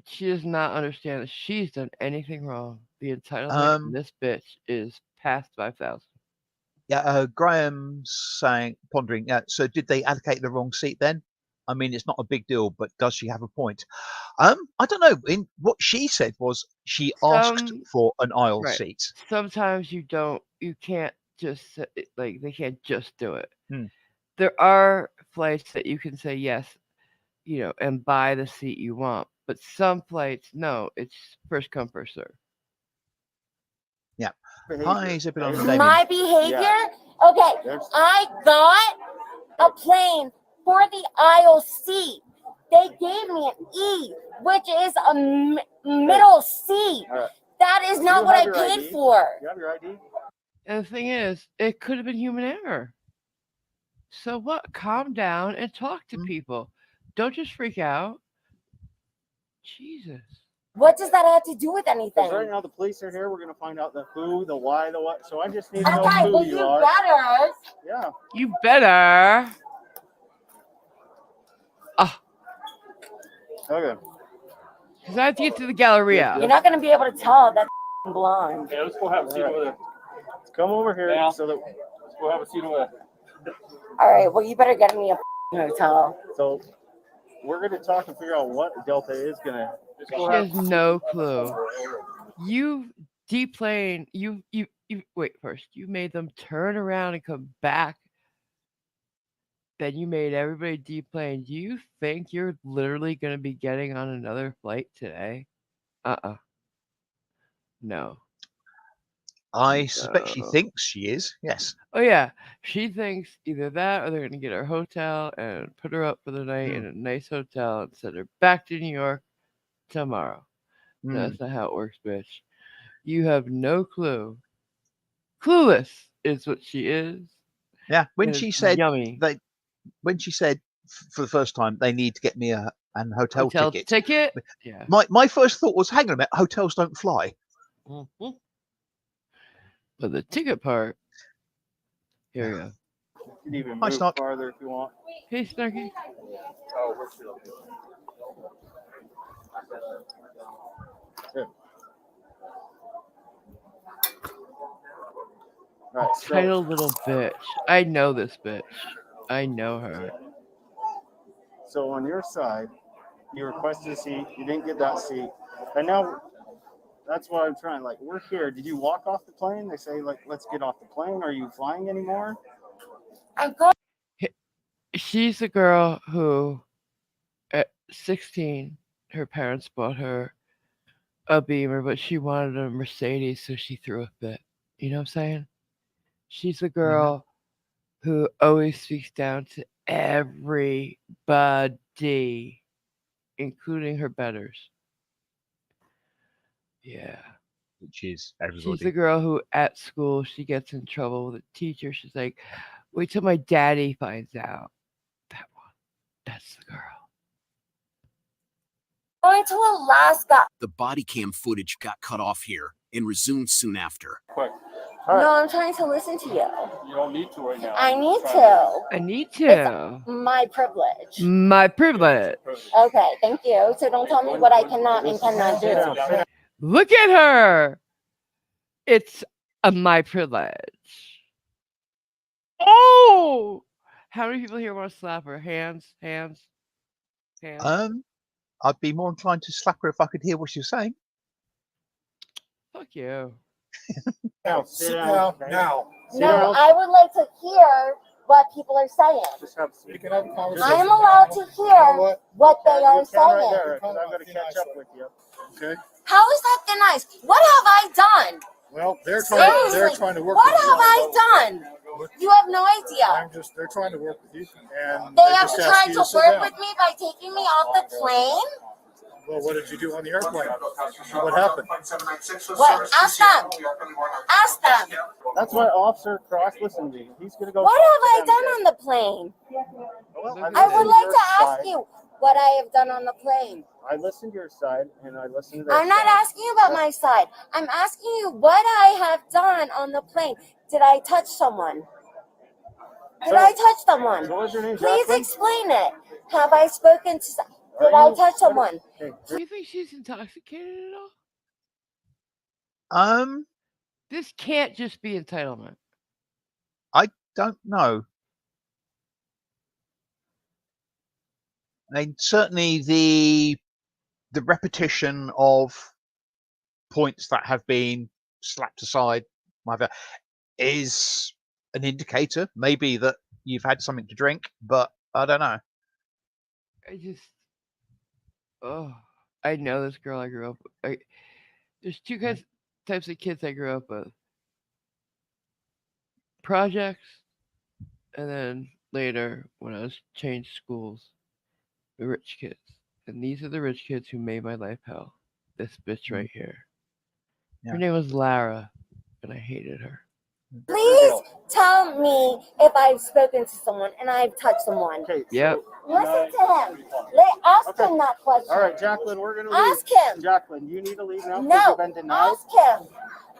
S1: She does not understand that she's done anything wrong. The entitlement in
S2: Um,
S1: this bitch is past 5,000.
S2: yeah, Graham's saying, pondering, yeah, so did they allocate the wrong seat then? I mean, it's not a big deal, but does she have a point? I don't know. In what she said was she asked
S1: Some
S2: for an aisle
S1: right.
S2: seat.
S1: Sometimes you can't just like they can't just do it.
S2: Hmm.
S1: There are flights that you can say yes, and buy the seat you want. But some flights, no, it's first come first serve.
S2: Yeah.
S5: Behavior.
S2: Hi, Zebulon and Damien.
S3: My behavior? Okay, I got a plane for the aisle seat. They gave me an E, which is a middle seat. That is not what I paid for.
S5: You have your ID?
S1: And the thing is, it could have been human error. So what? Calm down and talk to
S2: Hmm.
S1: people. Don't just freak out. Jesus.
S3: What does that have to do with anything?
S5: Because right now the police are here. We're going to find out the who, the why, the what. So I just need to know
S3: Okay,
S5: who
S3: well,
S5: you
S3: you
S5: are.
S3: better.
S5: Yeah.
S1: You better.
S5: Okay.
S1: Because I have to get to the Galleria.
S3: You're not going to be able to tell that's blonde.
S5: Yeah, let's go have a seat over there. Let's come over here so that let's go have a seat over there.
S3: All right, well, you better get me a hotel.
S5: So we're going to talk and figure out what Delta is going to.
S1: She has no clue. You deplaned. You wait first. You made them turn around and come back. Then you made everybody deplane. Do you think you're literally going to be getting on another flight today? No.
S2: I suspect she
S1: No.
S2: thinks she is. Yes.
S1: Oh yeah, she thinks either that or they're gonna get her hotel and put her up for the night in
S2: Hmm.
S1: a nice hotel and send her back to New York tomorrow. No,
S2: Hmm.
S1: that's not how it works, bitch. You have no clue. Clueless is what she is.
S2: Yeah, when
S1: and
S2: she
S1: it's
S2: said
S1: yummy.
S2: when she said for the first time they need to get me an hotel ticket,
S1: Yeah.
S2: my first thought was, hang on a minute, hotels don't fly.
S1: Mhm. But the ticket part. Here we go.
S5: You can even
S2: Hi,
S5: move
S2: Snark.
S5: farther if you want.
S1: Hey, Snarky.
S5: Oh, we're still good. Right, so
S1: Titled little bitch. I know this bitch. I know her.
S5: on your side, you requested a seat. You didn't get that seat, and now that's what I'm trying. Like, we're here. Did you walk off the plane? They say, like, let's get off the plane. Are you flying anymore?
S3: I'm going.
S1: She's the girl who, at 16, her parents bought her a Beamer, but she wanted a Mercedes, so she threw a fit. You know what I'm saying? She's the girl who always speaks down to everybody, including her betters. Yeah.
S2: Which is
S1: She's the
S2: everybody.
S1: girl who at school she gets in trouble with a teacher. She's like, wait till my daddy finds out. That one. That's the girl.
S3: Going to Alaska.
S4: The body cam footage got cut off here and resumed soon after.
S5: Quick. All right.
S3: No, I'm trying to listen to you.
S5: You don't need to right now.
S3: I need to.
S1: I need to.
S3: My privilege.
S1: My privilege.
S3: Okay, thank you. So don't tell me what I cannot and cannot do.
S1: Look at her. It's my privilege. Oh! How many people here want to slap her? Hands.
S2: I'd be more inclined to slap her if I could hear what she was saying.
S1: Fuck you.
S5: Now, sit down. Now.
S3: No, I would like to hear what people are saying.
S5: Just have
S3: I am allowed to hear what they are saying.
S5: I'm going to catch up with you. Okay.
S3: How is that thin ice? What have I done?
S5: Well, they're
S3: Seriously,
S5: trying to work
S3: what
S5: with you.
S3: have I done? You have no idea.
S5: They're trying to work with you. And
S3: They have tried to work with me by taking me off the plane.
S5: Well, what did you do on the airplane? What happened?
S3: What? Ask them. Ask them.
S5: That's why Officer Cross, listen to me. He's going to go.
S3: What have I done on the plane? I would like to ask you what I have done on the plane.
S5: I listened to your side and I listened to their
S3: I'm not asking you about my side. I'm asking you what I have done on the plane. Did I touch someone? Did I touch someone?
S5: What was your name,
S3: Please
S5: Jacqueline?
S3: explain it. Have I spoken to someone? Did I touch someone?
S1: Do you think she's intoxicated at all? This can't just be entitlement.
S2: I don't know. I mean, certainly the repetition of points that have been slapped aside, whatever, is an indicator, maybe that you've had something to drink, but I don't know.
S1: I know this girl I grew up with. There's two types of kids I grew up with. Projects, and then later, when I was changed schools, the rich kids. And these are the rich kids who made my life hell. This bitch right here.
S2: Yeah.
S1: Her name was Lara, and I hated her.
S3: Please tell me if I've spoken to someone and I've touched someone.
S5: Okay.
S1: Yep.
S3: Listen to him. Ask him that question.
S5: All right, Jacqueline, we're going to leave.
S3: Ask him.
S5: Jacqueline, you need to leave now because
S3: No.
S5: you've been denied.
S3: Ask him.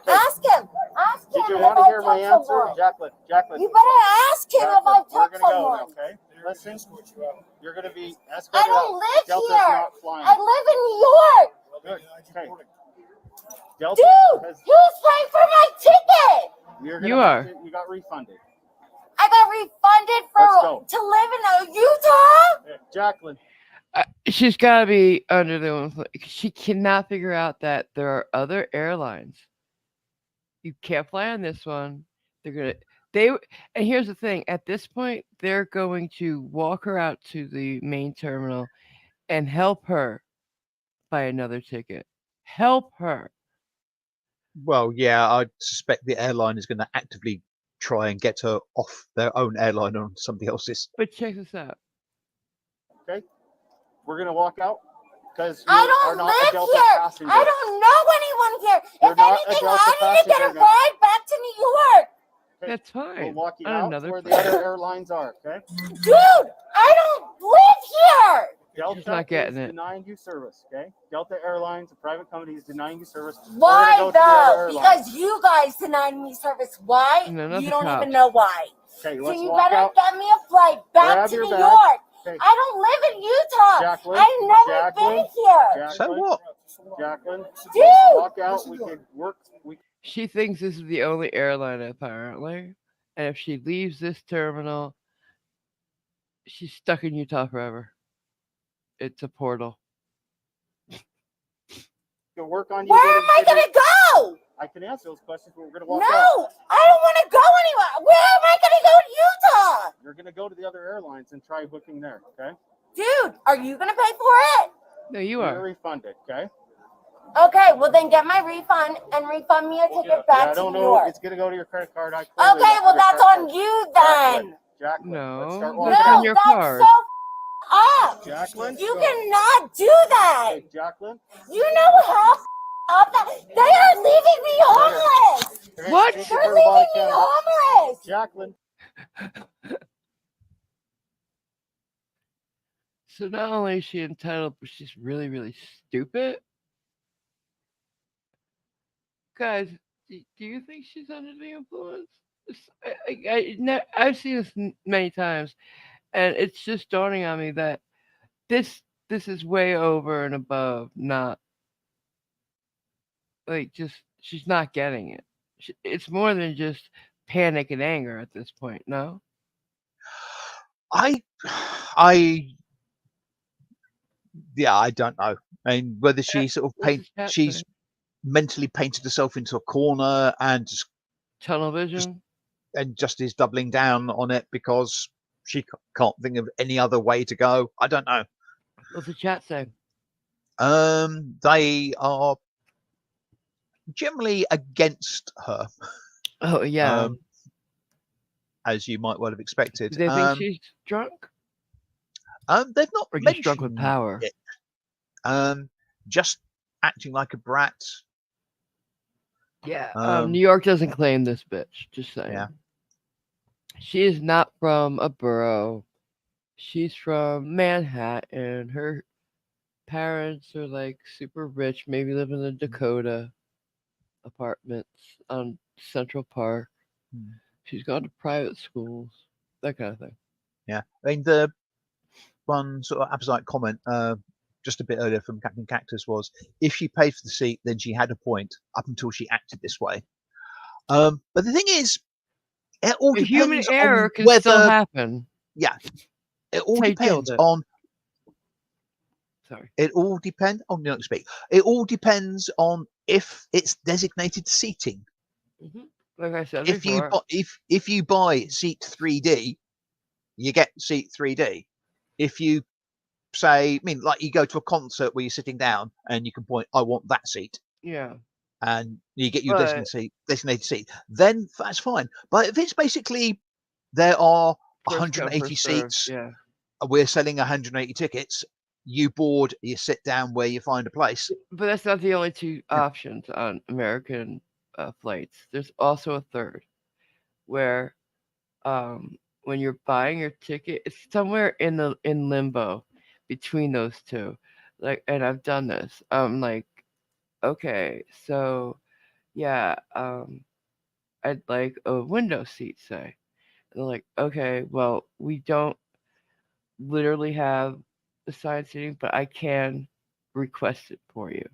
S3: Ask him. Ask him
S5: Did you
S3: if
S5: want to
S3: I've
S5: hear my
S3: touched
S5: answer?
S3: someone.
S5: Jacqueline.
S3: You better ask him if I've
S5: We're
S3: touched
S5: going to
S3: someone.
S5: go now, okay? Listen, you're going to be escorted
S3: I don't
S5: out.
S3: live
S5: Delta's
S3: here.
S5: not flying.
S3: I live in New York.
S5: Good. Okay. Delta
S3: Dude,
S5: has,
S3: who's paying for my ticket?
S1: You are.
S5: You got refunded.
S3: I got refunded
S5: Let's go.
S3: to live in Utah?
S5: Yeah, Jacqueline.
S1: She's got to be under the influence. She cannot figure out that there are other airlines. You can't fly on this one. And here's the thing. At this point, they're going to walk her out to the main terminal and help her buy another ticket. Help her.
S2: Well, yeah, I suspect the airline is going to actively try and get her off their own airline on somebody else's.
S1: But check this out.
S5: Okay. We're going to walk out because
S3: I
S5: are
S3: don't
S5: not a
S3: live
S5: Delta
S3: here.
S5: passenger.
S3: I don't know anyone here.
S5: You're
S3: If
S5: not a
S3: anything,
S5: Delta
S3: I need to get a
S5: passenger now.
S3: ride back to New York.
S1: That's fine.
S5: We'll walk you
S1: On
S5: out
S1: another
S5: to where the
S1: flight.
S5: other airlines are, okay?
S3: Dude, I don't live here.
S5: Delta
S1: not getting
S5: is
S1: it.
S5: denying you service, okay? Delta Airlines, a private company, is denying you service.
S3: Why
S5: We're gonna go to the other
S3: though?
S5: airline.
S3: Because you guys denied me service. Why?
S1: No, not
S3: You
S1: the
S3: don't
S1: cops.
S3: even know why.
S5: Okay,
S3: So
S5: let's
S3: you
S5: walk
S3: better
S5: out.
S3: get me a flight back
S5: Grab
S3: to
S5: your
S3: New
S5: bag.
S3: York.
S5: Okay.
S3: I don't live in Utah.
S5: Jacqueline,
S3: I've never
S5: Jacqueline,
S3: been here.
S2: So what?
S5: Jacqueline,
S3: Dude.
S5: walk out. We could work.
S1: She thinks this is the only airline, apparently. And if she leaves this terminal, she's stuck in Utah forever. It's a portal.
S5: Can work on you.
S3: Where am I gonna go?
S5: I can answer those questions, but we're gonna walk
S3: No,
S5: out.
S3: I don't want to go anywhere. Where am I gonna go to Utah?
S5: You're gonna go to the other airlines and try booking there, okay?
S3: Dude, are you gonna pay for it?
S1: No, you
S5: You're
S1: are.
S5: refunded, okay?
S3: Okay, well then get my refund and refund me a ticket back
S5: I
S3: to
S5: don't
S3: New
S5: know.
S3: York.
S5: It's gonna go to your credit card.
S3: Okay, well that's on you then.
S5: Jacqueline, let's start
S1: No,
S5: walking
S1: that's
S3: No,
S1: on your
S3: that's
S1: card.
S3: so up.
S5: Jacqueline,
S3: You
S5: go.
S3: cannot do that.
S5: Hey, Jacqueline.
S3: You know how up that they are leaving me homeless.
S5: Hey,
S1: What?
S5: take
S3: They're
S5: your
S3: leaving
S5: body
S3: me
S5: cam.
S3: homeless.
S5: Jacqueline.
S1: So not only is she entitled, but she's really, really stupid. Guys, do you think she's under the influence? I've seen this many times, and it's just dawning on me that this this is way over and above not like just she's not getting it. It's more than just panic and anger at this point. No,
S2: I don't know. I mean, whether she sort of
S1: what's the chat
S2: she's
S1: saying?
S2: mentally painted herself into a corner and
S1: Tunnel vision.
S2: just is doubling down on it because she can't think of any other way to go. I don't know.
S1: What's the chat saying?
S2: They are generally against her,
S1: Oh yeah.
S2: as you might well have expected.
S1: Do they think she's drunk
S2: They've not
S1: or just drunk with
S2: mentioned
S1: power?
S2: it. Just acting like a brat.
S1: Yeah.
S2: Um,
S1: New York doesn't claim this bitch. Just saying.
S2: Yeah.
S1: She is not from a borough. She's from Manhattan. Her parents are like super rich, maybe live in the Dakota apartments on Central Park.
S2: Hmm.
S1: She's gone to private schools, that kind of thing.
S2: Yeah, I mean the one sort of apposite comment just a bit earlier from Captain Cactus was, if she paid for the seat, then she had a point up until she acted this way. But the thing is, it all
S1: A human
S2: depends
S1: error
S2: on
S1: can still
S2: whether,
S1: happen.
S2: yeah, it all
S1: How you deal with
S2: depends
S1: it.
S2: on.
S1: Sorry.
S2: It all depends. Oh, no, speak. It all depends on if it's designated seating.
S1: Like I said
S2: If you
S1: before,
S2: if you buy seat 3D, you get seat 3D. If you say, I mean, like you go to a concert where you're sitting down and you can point, I want that seat,
S1: yeah.
S2: and you get your
S1: But
S2: designated seat, then that's fine. But if it's basically there are
S1: first come,
S2: 180
S1: first served,
S2: seats,
S1: yeah.
S2: we're selling 180 tickets, you board, you sit down where you find a place.
S1: But that's not the only two
S2: Yeah.
S1: options on American flights. There's also a third, where when you're buying your ticket, it's somewhere in limbo between those two. Like, and I've done this. I'm like, okay, so yeah, I'd like a window seat, say. And they're like, okay, well, we don't literally have assigned seating, but I can request it for you.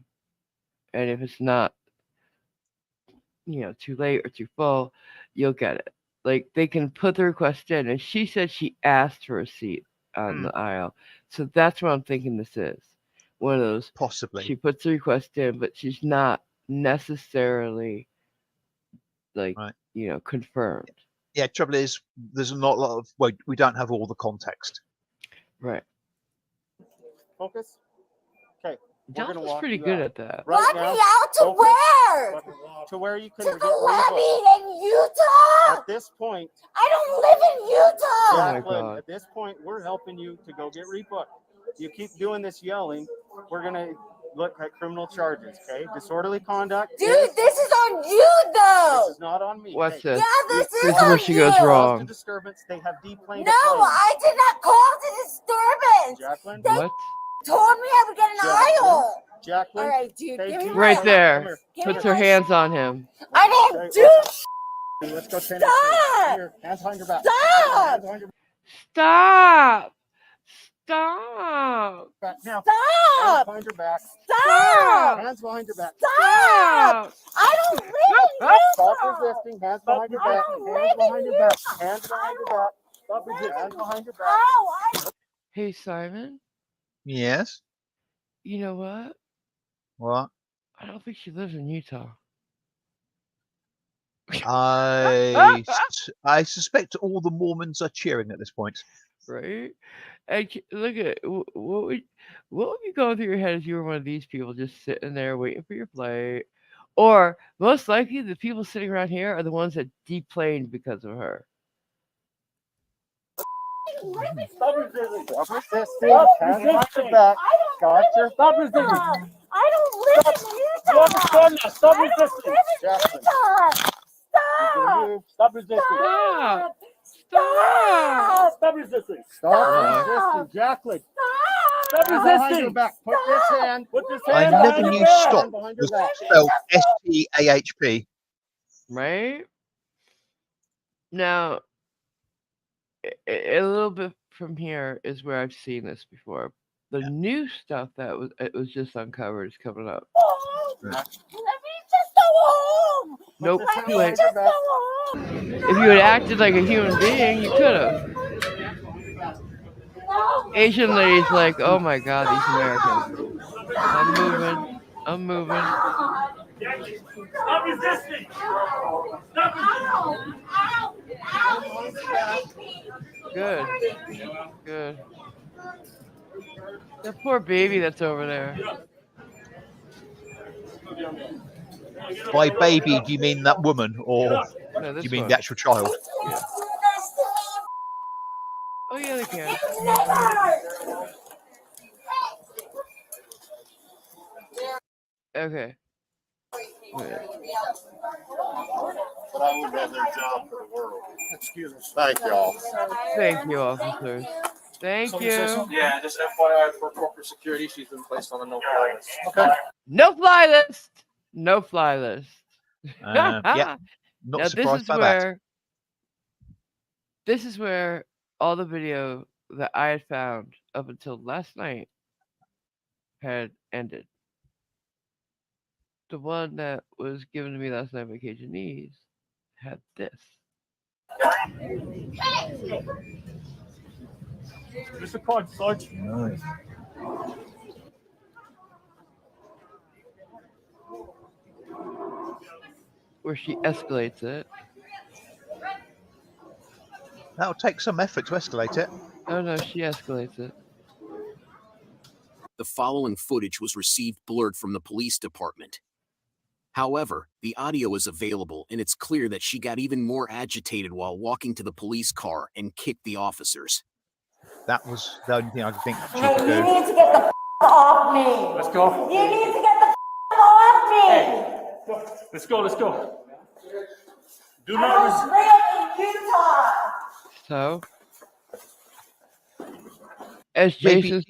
S1: And if it's not, too late or too full, you'll get it. Like they can put the request in, and she said she asked for a seat on the aisle, so that's what I'm thinking this is. One of those.
S2: Possibly.
S1: She puts the request in, but she's not necessarily like
S2: Right.
S1: confirmed.
S2: Yeah, trouble is, there's not a lot of, well, we don't have all the context.
S1: Right.
S5: Focus. Okay. We're gonna
S1: Delta's
S5: walk
S1: pretty
S5: you
S1: good
S5: out.
S1: at that.
S5: Right
S3: Walk
S5: now,
S3: me out to
S5: focus.
S3: where?
S5: To where you can
S3: To
S5: get
S3: the levee in Utah?
S5: At this point,
S3: I don't live in Utah.
S1: Oh my
S5: Jacqueline,
S1: God.
S5: at this point, we're helping you to go get rebooked. You keep doing this yelling, look at criminal charges, okay? Disorderly conduct.
S3: Dude, this is on you
S5: This
S3: though.
S5: is not on me.
S1: What's
S5: Hey,
S1: this?
S3: Yeah, this
S1: This
S3: is
S1: is where
S3: on
S1: she
S3: you.
S1: goes
S5: caused a
S1: wrong.
S5: disturbance. They have deplaned
S3: No,
S5: a plane.
S3: I did not cause a disturbance.
S5: Jacqueline.
S3: They
S1: What?
S3: told me I would get an
S5: Jacqueline.
S3: aisle.
S5: Jacqueline.
S3: All right, dude,
S5: Hey,
S3: give me
S5: dude,
S3: my.
S1: Right
S5: Come
S1: there.
S5: here.
S3: Give
S1: Puts
S3: me
S1: her
S3: my-
S1: hands on him.
S3: I didn't
S5: Okay,
S3: do.
S5: Let's go change.
S3: Stop.
S5: Here, hands behind your back.
S3: Stop.
S5: Hands behind your
S1: Stop! Stop!
S5: back. Now, hands
S3: Stop.
S5: behind your back.
S3: Stop.
S5: Hands behind your back.
S3: Stop. I don't live in
S5: Stop
S3: Utah.
S5: resisting. Hands behind your
S3: I
S5: back.
S3: don't
S5: Hands
S3: live in
S5: behind your back.
S3: Utah.
S5: Hands behind your back. Stop resisting. Hands behind your back.
S3: Ow,
S1: Hey, Simon,
S2: Yes.
S1: you know what?
S2: What?
S1: I don't think she lives in Utah.
S2: I suspect all the Mormons are cheering at this point.
S1: Right? And look at what would be going through your head if you were one of these people just sitting there waiting for your flight? Or most likely, the people sitting around here are the ones that deplaned because of her.
S5: Stop resisting. Stop resisting. Hands behind your back. Gotcha. Stop resisting.
S3: I don't live in Utah.
S5: You understand that? Stop
S3: I don't
S5: resisting.
S3: live in
S5: Jacqueline.
S3: Utah.
S5: You're gonna
S3: Stop.
S5: move. Stop resisting.
S1: Stop! Stop!
S3: Stop.
S5: Stop resisting.
S3: Stop.
S5: Stop resisting. Jacqueline.
S3: Stop.
S5: Stop resisting. Back. Put this hand. Put this hand
S2: I
S5: behind
S2: never
S5: your
S2: knew
S5: back.
S2: stop
S5: Hand behind your
S2: was
S5: back.
S2: spelled STAHP.
S1: Right? Now, a little bit from here is where I've seen this before. The new stuff that was just uncovered is coming up.
S3: Let me just go home.
S1: Nope,
S5: this
S3: Let
S1: too
S3: me
S1: late.
S3: just go home.
S1: If you had acted like a human being, you could have.
S3: No.
S1: Asian lady's like, oh my god, these Americans. I'm moving. I'm moving.
S5: Stop resisting. Stop resisting.
S1: Good. Good. That poor baby that's over there.
S2: By baby, do you mean that woman, or
S1: No,
S2: do
S1: this
S2: you mean
S1: one.
S2: the actual child?
S1: Oh yeah, they can. Okay. Wait.
S5: But I would rather job for the world. Excuse me. Thank y'all.
S1: Thank you, officers. Thank you.
S6: Yeah, just FYI for corporate security, she's been placed on a no-fly list.
S5: Okay.
S1: No fly list. No fly list.
S2: Yeah, not
S1: Now this
S2: surprised
S1: is
S2: by that.
S1: where this is where all the video that I had found up until last night had ended. The one that was given to me last night by Cajunese had this.
S5: Mr. Card, Sarge.
S1: Where she escalates it.
S2: That'll take some effort to escalate it.
S1: Oh no, she escalates it.
S4: The following footage was received blurred from the police department. However, the audio is available and it's clear that she got even more agitated while walking to the police car and kicked the officers.
S2: That was the only thing I could think she
S3: Hey,
S2: could
S3: you
S2: do.
S3: need to get the off me.
S5: Let's go.
S3: You need to get the off me.
S5: Let's go. Let's go. Do
S3: I
S5: not
S3: don't live in Utah.
S1: So, as
S2: Maybe-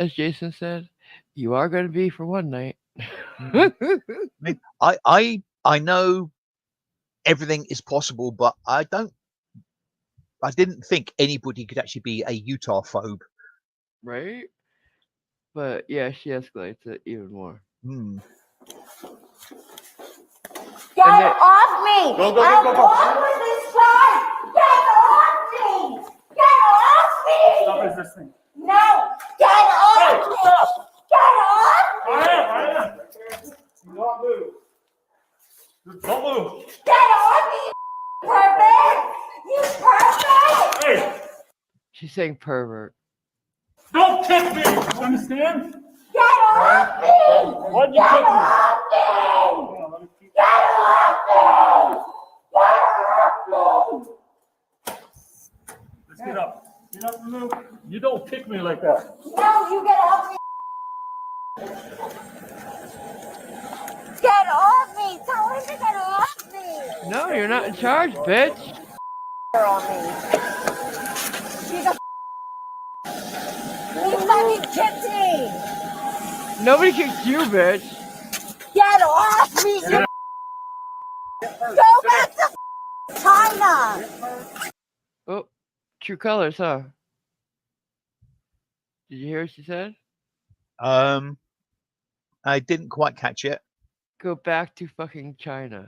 S1: Jason said, you are going to be for one night.
S2: I know everything is possible, but I didn't think anybody could actually be a Utah phobe.
S1: Right? But yeah, she escalates it even more.
S3: Get
S1: And then-
S3: off me.
S5: Go, go, go,
S3: I'm
S5: go, go.
S3: done with this crime. Get off me. Get off me.
S5: stop resisting.
S3: No. Get off me. Get off me.
S5: I am. Do not move. Don't move.
S3: Get off me, you pervert. You pervert.
S5: Hey,
S1: She's saying pervert.
S5: don't kick me. You understand?
S3: Get off me.
S5: Why'd you
S3: Get
S5: kick me?
S3: off me. Get off me. Get off me.
S5: Let's get up. Get up and move. You don't kick me like that.
S3: No, you get off me.
S1: No, you're not in charge, bitch.
S3: Her on me. She's a He fucking kicked me.
S1: Nobody kicked you, bitch.
S3: Get off me. You Go back to China.
S1: Oh, true colors, huh? Did you hear what she said?
S2: I didn't quite catch it.
S1: Go back to fucking China.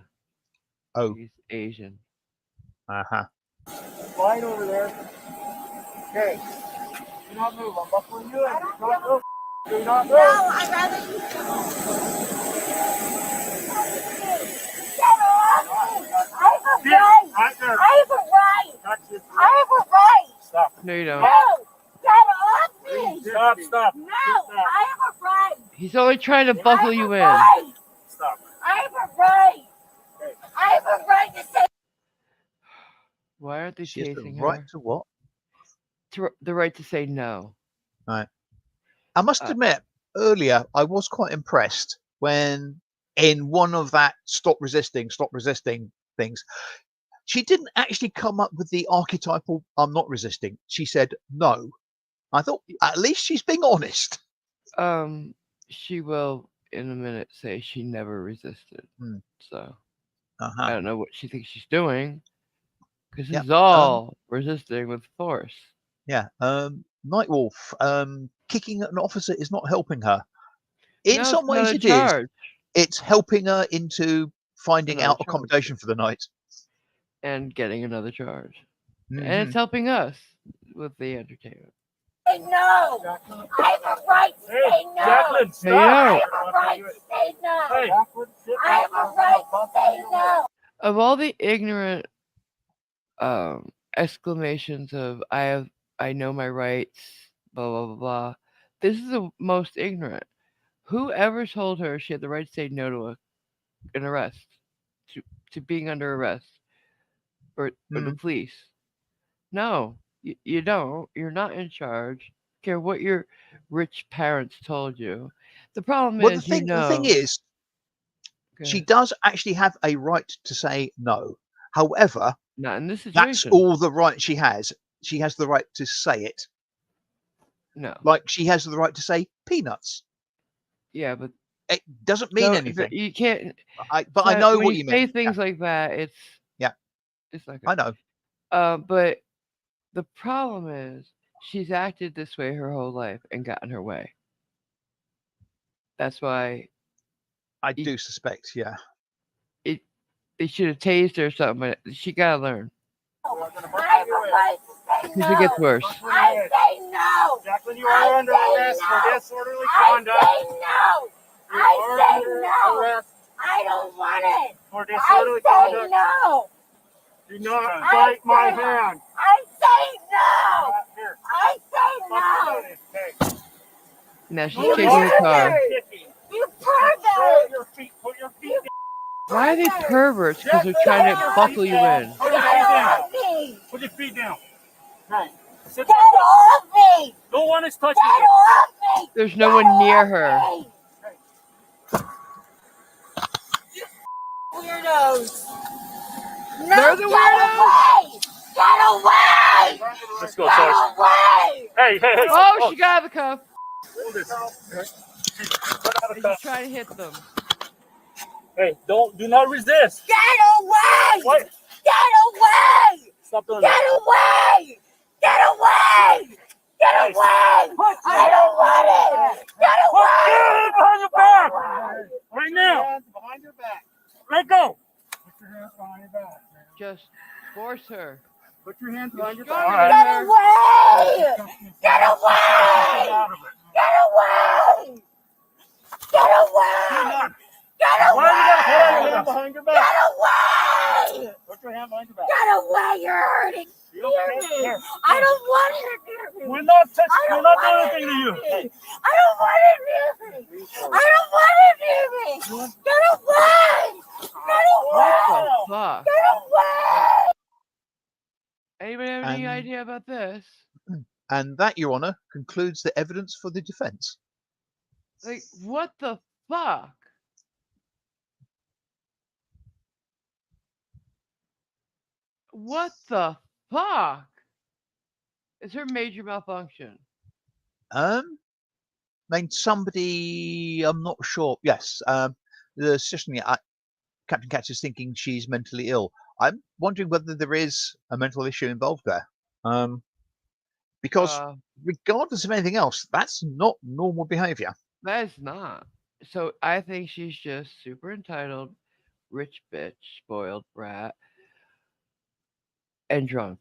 S2: Oh,
S1: He's Asian.
S2: uh-huh.
S5: Fine over there. Okay. Do not move. I'm buckling you in. Do not move. Do not
S3: No,
S5: move.
S3: I'd rather you get off me. I have a right.
S5: Right there.
S3: I have a right.
S5: That's it.
S3: I have a right.
S5: Stop.
S1: No, you don't.
S3: No, get off me.
S5: Stop. Stop.
S3: No, I have a right.
S1: He's only trying to buckle
S3: I have
S1: you
S3: a
S1: in.
S3: right.
S5: Stop.
S3: I have a right. I have a right to say.
S1: Why aren't they
S2: She has the
S1: chasing
S2: right
S1: her?
S2: to what?
S1: The right to say no.
S2: Right. I must
S1: Uh,
S2: admit, earlier I was quite impressed when in one of that stop resisting things, she didn't actually come up with the archetypal "I'm not resisting." She said no. I thought at least she's being honest.
S1: She will in a minute say she never resisted.
S2: Hmm.
S1: So I
S2: Uh-huh.
S1: don't know what she thinks she's doing, because this
S2: Yep.
S1: is all resisting with force.
S2: Yeah. Nightwolf. Kicking an officer is not helping her. In
S1: No,
S2: some
S1: it's
S2: ways,
S1: another
S2: it is.
S1: charge.
S2: It's helping her into finding
S1: Another
S2: out
S1: charge.
S2: accommodation for the night.
S1: And getting another charge. And
S2: Mhm.
S1: it's helping us with the entertainment.
S3: Say no. I have a right to say no.
S5: Jacqueline,
S1: No, you
S3: I
S1: don't.
S3: have a right to say no.
S5: Hey.
S3: I have a right to say no.
S1: Of all the ignorant exclamations of I know my rights, blah blah blah blah, this is the most ignorant. Whoever told her she had the right to say no to an arrest, to to being under arrest, or the
S2: Mm.
S1: police? No, you don't. You're not in charge. Care what your rich parents told you. The problem
S2: Well,
S1: is,
S2: the thing is, she
S1: okay,
S2: does actually have a right to say no. However,
S1: not in this
S2: that's
S1: situation.
S2: all the right she has. She has the right to say it.
S1: No,
S2: Like she has the right to say peanuts.
S1: yeah, but
S2: It doesn't mean
S1: no,
S2: anything.
S1: you can't.
S2: But I know
S1: When
S2: what
S1: you
S2: you
S1: say
S2: mean.
S1: things like that,
S2: Yeah,
S1: it's not
S2: I
S1: good.
S2: know.
S1: But the problem is she's acted this way her whole life and gotten her way. That's why
S2: I
S1: it,
S2: do suspect. Yeah.
S1: it they should have tased her or something. But she gotta learn
S3: I have a right to say
S1: because it gets
S3: no.
S1: worse.
S3: I say no.
S5: Jacqueline, you are under arrest for disorderly conduct.
S3: I say no.
S5: You
S3: I
S5: are
S3: say
S5: under
S3: no.
S5: arrest
S3: I don't want it.
S5: for
S3: I
S5: disorderly
S3: say
S5: conduct.
S3: no.
S5: Do not
S3: I
S5: bite my
S3: say-
S5: hand.
S3: I say no.
S5: Here,
S3: I say no.
S5: okay.
S1: Now she's
S3: You
S1: kicking the car.
S3: pervert.
S5: Kicking.
S3: You
S5: Put
S3: pervert.
S5: your feet. Put your feet down.
S1: Why are they perverts? Because they're trying to buckle you in.
S5: Put your
S3: Get
S5: feet down.
S3: off me.
S5: Put your feet down. Right. Sit
S3: Get off me.
S5: No one is touching
S3: Get
S5: you.
S3: off me.
S1: There's no one near her.
S3: Weirdos. No,
S1: They're the
S3: get
S1: weirdos.
S3: away. Get away.
S5: Let's go,
S3: Get
S5: Sarge.
S3: away.
S5: Hey, hey, hey.
S1: Oh, she got out of the cuff.
S5: Hold this.
S1: And she's trying to hit them.
S5: Hey, do not resist.
S3: Get away.
S5: What?
S3: Get away.
S5: Stop doing
S3: Get
S5: that.
S3: away. Get away. Get away. I don't want it. Get away.
S5: Behind your back. Right now.
S6: Behind your back.
S5: Let go.
S6: Put your hands behind your back.
S1: Just force her.
S6: Put your hands
S1: You're
S6: behind your
S1: stronger
S6: back.
S1: than
S3: Get
S1: her.
S3: away. Get away.
S5: Out of it.
S3: Get away. Get away. Get
S5: Why you
S3: away.
S5: gotta hold your hand behind your back?
S3: Get away.
S5: Put your hand behind your back.
S3: Get away. You're hurting
S5: You
S3: near
S5: okay?
S3: me.
S5: Here.
S3: I don't want it near me.
S5: We're not touching.
S3: I
S5: We're
S3: don't
S5: not
S3: want
S5: doing anything to you.
S3: it near me. I don't want it near me. I don't want it near me. Get away. Get
S1: What
S3: away.
S1: the fuck?
S3: Get away.
S1: Anybody have any
S2: And-
S1: idea about this?
S2: And that, Your Honour, concludes the evidence for the defence.
S1: Like, what the fuck? What the fuck? Is her major malfunction?
S2: I mean, somebody, I'm not sure. Yes, the assistant Captain Katz is thinking she's mentally ill. I'm wondering whether there is a mental issue involved there. Because
S1: Uh,
S2: regardless of anything else, that's not normal behavior.
S1: that is not. So I think she's just super entitled, rich bitch, spoiled brat, and drunk.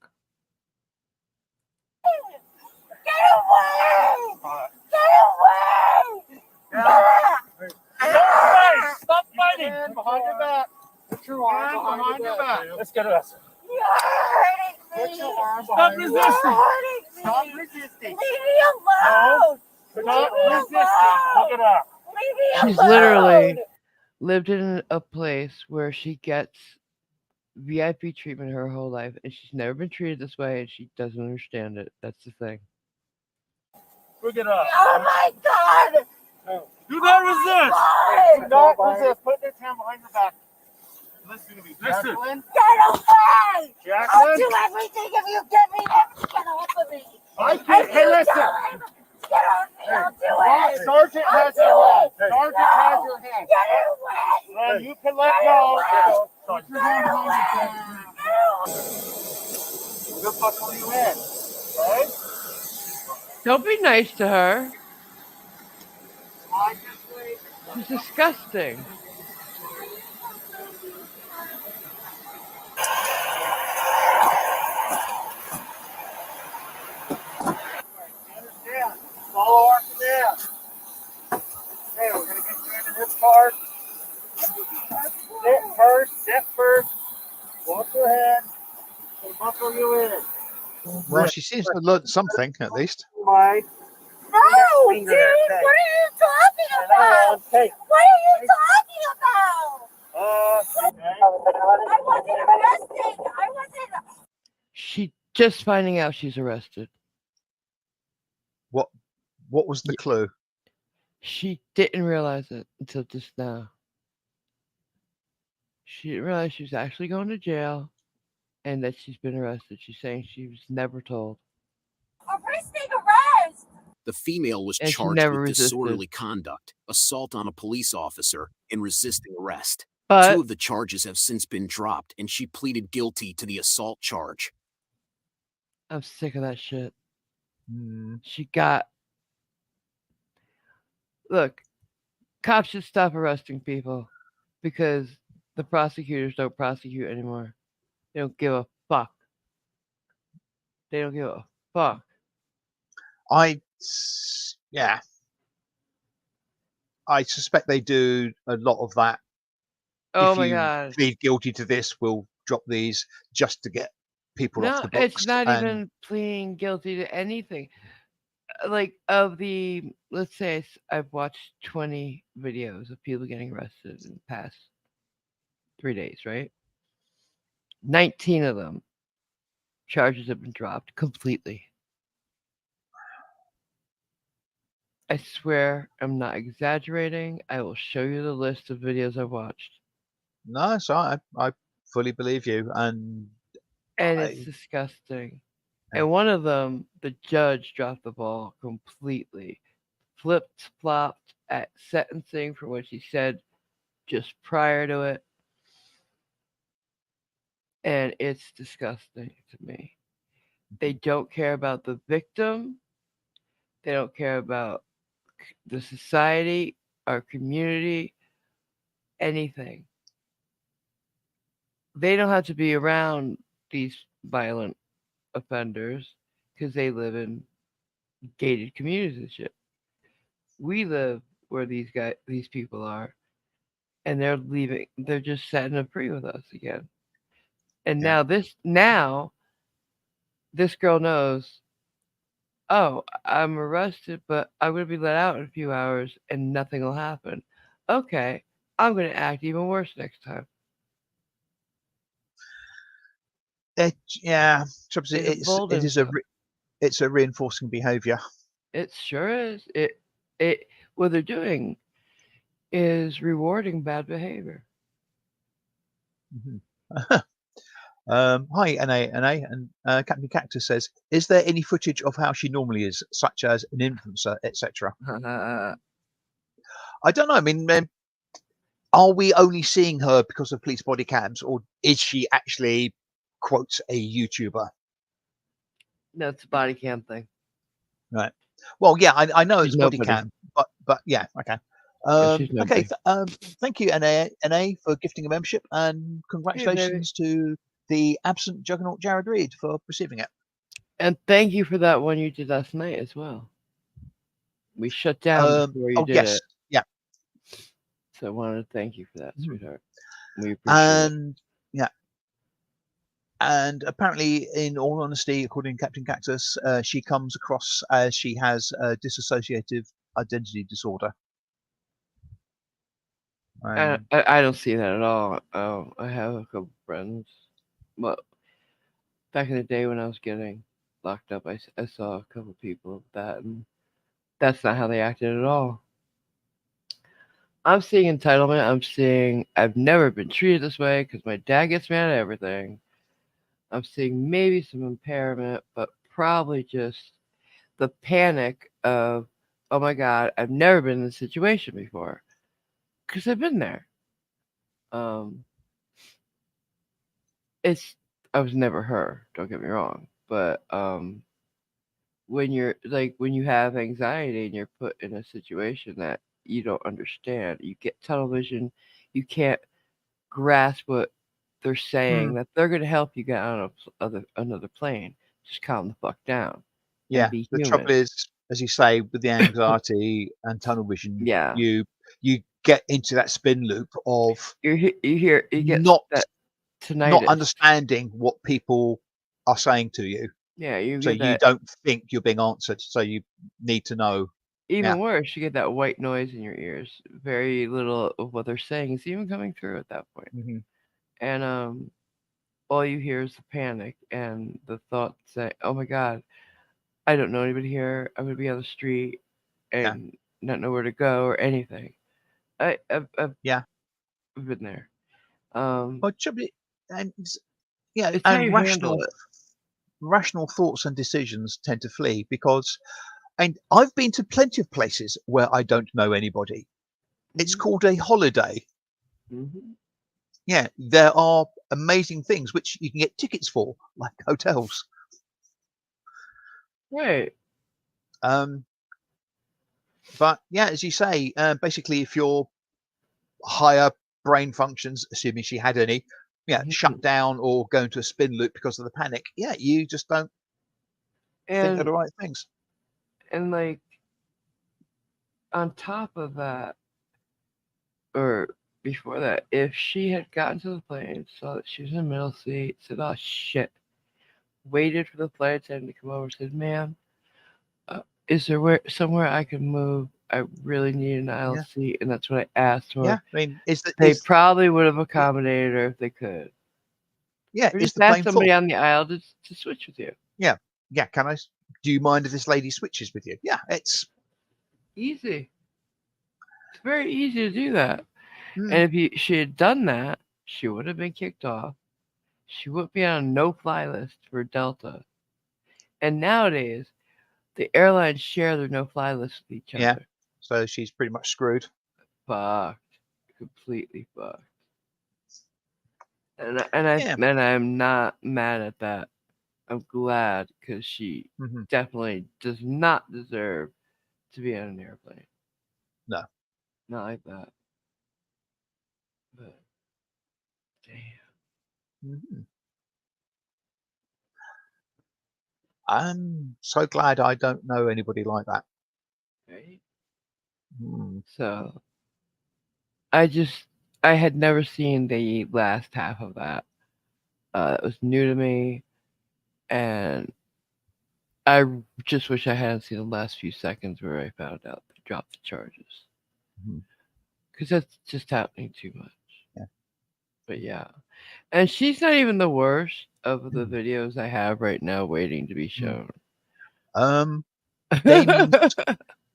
S3: Get away! Get away!
S6: Stop fighting!
S5: Hand behind your back. Put your arm behind your back.
S6: Let's get us.
S3: You're hurting
S5: Put
S3: me!
S5: your arm
S6: Stop
S5: behind your
S3: You're
S6: resisting!
S3: hurting me!
S5: Stop resisting.
S3: Leave me alone!
S6: Stop
S3: Leave me
S6: resisting!
S3: alone!
S6: Look it up.
S3: Leave me
S1: She's
S3: alone!
S1: literally lived in a place where she gets VIP treatment her whole life, and she's never been treated this way, and she doesn't understand it. That's the thing.
S6: Look it up.
S3: Oh my god!
S6: Do not resist!
S3: God!
S5: Do not resist. Put this hand behind your back.
S6: Listen to me.
S5: Jacqueline.
S3: Get away! I'll
S5: Jacqueline.
S3: do everything if you get me to get off of me!
S5: I
S3: If
S5: can't. Hey,
S3: you
S5: listen.
S3: tell him, get off me! I'll do it!
S5: Sergeant
S3: I'll
S5: has
S3: do
S5: your hand.
S3: it.
S5: Sergeant
S3: No.
S5: has your hand.
S3: Get away!
S5: And you can let
S3: Get
S5: go.
S3: away.
S5: Put your
S3: Get
S5: hand
S3: away!
S5: behind your back.
S3: Get away!
S5: We'll buckle you in. Okay?
S1: Don't be nice to her.
S5: Obviously.
S1: She's disgusting.
S5: Understand? Follow our command. Okay, we're going to get you into this part. Sit first. Walk your head. We'll buckle you in.
S2: Well, she seems to have learned something, at least.
S5: Mike.
S3: No, dude!
S5: Finger
S3: What
S5: there,
S3: are you talking
S5: Hang
S3: about?
S5: on. Hey.
S3: What are you talking about?
S5: Okay.
S3: I wasn't arrested. I wasn't.
S1: She just finding out she's arrested.
S2: What was the clue?
S1: She didn't realize it until just now. She didn't realize she was actually going to jail and that she's been arrested. She's saying she was never told.
S3: Arresting arrest.
S4: The female was
S1: And she
S4: charged
S1: never
S4: with
S1: resisted.
S4: disorderly conduct, assault on a police officer, and resisting arrest.
S1: But
S4: 2 of the charges have since been dropped, and she pleaded guilty to the assault charge.
S1: I'm sick of that shit.
S2: Hmm.
S1: She got. Look, cops should stop arresting people because the prosecutors don't prosecute anymore. They don't give a fuck. They don't give a fuck.
S2: Yeah. I suspect they do a lot of that.
S1: Oh
S2: If
S1: my
S2: you
S1: god.
S2: plead guilty to this, we'll drop these just to get people off
S1: No,
S2: the books.
S1: it's not
S2: and
S1: even pleading guilty to anything. Like, of the, let's say I've watched 20 videos of people getting arrested in the past 3 days, right? 19 of them, charges have been dropped completely. I swear I'm not exaggerating. I will show you the list of videos I've watched.
S2: No, so I fully believe you, and
S1: And
S2: I-
S1: it's disgusting.
S2: Yeah.
S1: And one of them, the judge dropped the ball completely. Flipped flopped at sentencing for what she said just prior to it. And it's disgusting to me. They don't care about the victim. They don't care about the society, our community, anything. They don't have to be around these violent offenders because they live in gated communities and shit. We live where these people are, and they're leaving. They're just setting free with us again. And
S2: Yeah.
S1: now this girl knows. Oh, I'm arrested, but I'm gonna be let out in a few hours, and nothing will happen. Okay, I'm gonna act even worse next time.
S2: yeah,
S1: It
S2: it
S1: emboldens
S2: is a
S1: them.
S2: it's a reinforcing behavior.
S1: It sure is. It what they're doing is rewarding bad behavior.
S2: Mhm. Hi, NA, and Captain Cactus says, is there any footage of how she normally is, such as an influencer, etc.? I don't know. I mean, are we only seeing her because of police body cams, or is she actually, quotes, a YouTuber?
S1: No, it's a body cam thing.
S2: Right. Well, yeah, I know
S1: She's
S2: it's body
S1: nobody.
S2: cam, but yeah, okay.
S1: Yeah, she's
S2: Okay.
S1: nobody.
S2: Thank you, NA, for gifting a membership, and
S1: Hey, baby.
S2: congratulations to the absent Juggernaut Jared Reed for receiving it.
S1: And thank you for that one you did last night as well. We shut down before you
S2: Oh
S1: did
S2: yes,
S1: it.
S2: yeah,
S1: So I wanted to thank you for that,
S2: Mhm.
S1: sweetheart. We appreciate it.
S2: and yeah, and apparently, in all honesty, according to Captain Cactus, she comes across as she has a dissociative identity disorder.
S1: I don't see that at all. I have a couple friends. Well, back in the day when I was getting locked up, I saw a couple people with that, and that's not how they acted at all. I'm seeing entitlement. I'm seeing I've never been treated this way because my dad gets mad at everything. I'm seeing maybe some impairment, but probably just the panic of, oh my God, I've never been in this situation before because I've been there. Um, it's I was never her. Don't get me wrong, but when you have anxiety and you're put in a situation that you don't understand, you get tunnel vision. You can't grasp what they're saying.
S2: Hmm.
S1: That they're gonna help you get on another plane. Just calm the fuck down and
S2: Yeah,
S1: be
S2: the
S1: human.
S2: trouble is, as you say, with the anxiety and tunnel vision,
S1: Yeah,
S2: you get into that spin loop of
S1: you get
S2: not
S1: that
S2: not
S1: tinnitus.
S2: understanding what people are saying to you,
S1: Yeah, you
S2: so
S1: get
S2: you
S1: that.
S2: don't think you're being answered, so you need to know. Yeah,
S1: Even worse, you get that white noise in your ears. Very little of what they're saying is even coming through at that point.
S2: hmm
S1: And all you hear is the panic and the thought say, "Oh my God, I don't know anybody here. I'm gonna be on the street and
S2: yeah,
S1: not know where to go or anything." I've
S2: yeah.
S1: been there. Um,
S2: Well, and yeah,
S1: it's how
S2: and
S1: you handle it.
S2: rational thoughts and decisions tend to flee because, and I've been to plenty of places where I don't know anybody. It's
S1: Hmm.
S2: called a holiday.
S1: Hmm.
S2: Yeah, there are amazing things which you can get tickets for, like hotels.
S1: Right.
S2: Um, but yeah, as you say, basically, if your higher brain functions, assuming she had any, yeah,
S1: Hmm.
S2: shut down or go into a spin loop because of the panic, yeah, you just don't think of
S1: And
S2: the right things.
S1: like on top of that, or before that, if she had gotten to the plane, saw that she was in the middle seat, said, "Oh shit," waited for the flight attendant to come over, said, "Ma'am, uh, is there somewhere I can move? I really need an aisle
S2: Yeah,
S1: seat," and that's what I asked for.
S2: yeah. I mean,
S1: They
S2: is
S1: probably would have
S2: yeah,
S1: accommodated her if they could,
S2: yeah,
S1: or
S2: is
S1: just
S2: the
S1: ask
S2: plane
S1: somebody
S2: full?
S1: on the aisle to switch with you.
S2: Yeah, yeah. Do you mind if this lady switches with you? Yeah, it's
S1: Easy. It's very easy to do that.
S2: mm,
S1: And if she had done that, she would have been kicked off. She would be on a no-fly list for Delta. And nowadays, the airlines share their no-fly list with each
S2: yeah.
S1: other.
S2: So she's pretty much screwed.
S1: Fucked, completely fucked.
S2: Yeah.
S1: And I'm not mad at that. I'm glad because she
S2: hmm
S1: definitely does not deserve to be on an airplane.
S2: No.
S1: Not like that. But damn,
S2: hmm I'm so glad I don't know anybody like that.
S1: right?
S2: Mm.
S1: So I just I had never seen the last half of that. It was new to me, and just wish I hadn't seen the last few seconds where I found out they dropped the charges,
S2: Mhm.
S1: because that's just happening too much.
S2: Yeah.
S1: But yeah, and she's not even the worst of the
S2: Mhm.
S1: videos I have right now waiting to be
S2: Mm.
S1: shown.
S2: Um,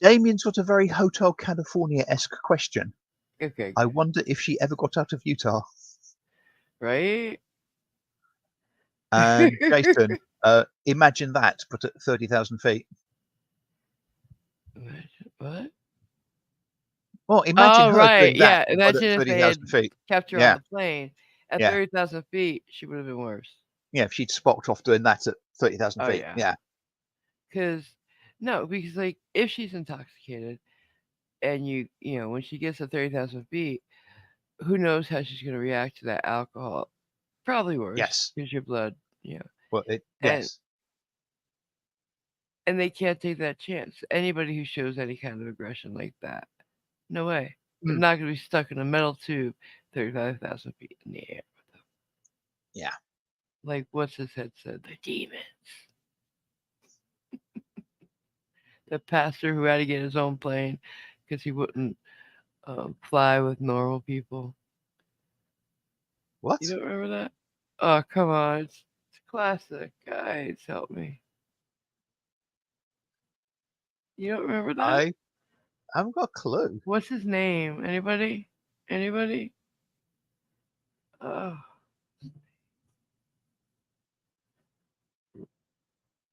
S2: Damien's got a very Hotel California-esque question.
S1: Okay,
S2: I
S1: good.
S2: wonder if she ever got out of Utah.
S1: Right?
S2: And Jason, imagine that, but at 30,000 feet.
S1: What?
S2: Well, imagine
S1: Oh,
S2: her
S1: right.
S2: doing that,
S1: Yeah.
S2: but at
S1: Imagine if they had
S2: 30,000 feet.
S1: kept her on
S2: Yeah,
S1: the plane at
S2: yeah,
S1: 30,000 feet. She would have been worse.
S2: yeah. If she'd spocked off doing that at 30,000
S1: Oh,
S2: feet,
S1: yeah.
S2: yeah,
S1: Because like if she's intoxicated and you know when she gets to 30,000 feet, who knows how she's gonna react to that alcohol? Probably worse
S2: yes.
S1: because your blood, you know,
S2: Well,
S1: and
S2: yes.
S1: they can't take that chance. Anybody who shows any kind of aggression like that, no way. They're
S2: Mm,
S1: not gonna be stuck in a metal tube 35,000 feet in the air.
S2: yeah.
S1: Like what's his head said, the demons. The pastor who had to get his own plane because he wouldn't fly with normal people.
S2: What?
S1: You don't remember that? Oh, come on. It's classic. Guys, help me. You don't remember that?
S2: I haven't got a clue.
S1: What's his name? Anybody? Anybody? Oh,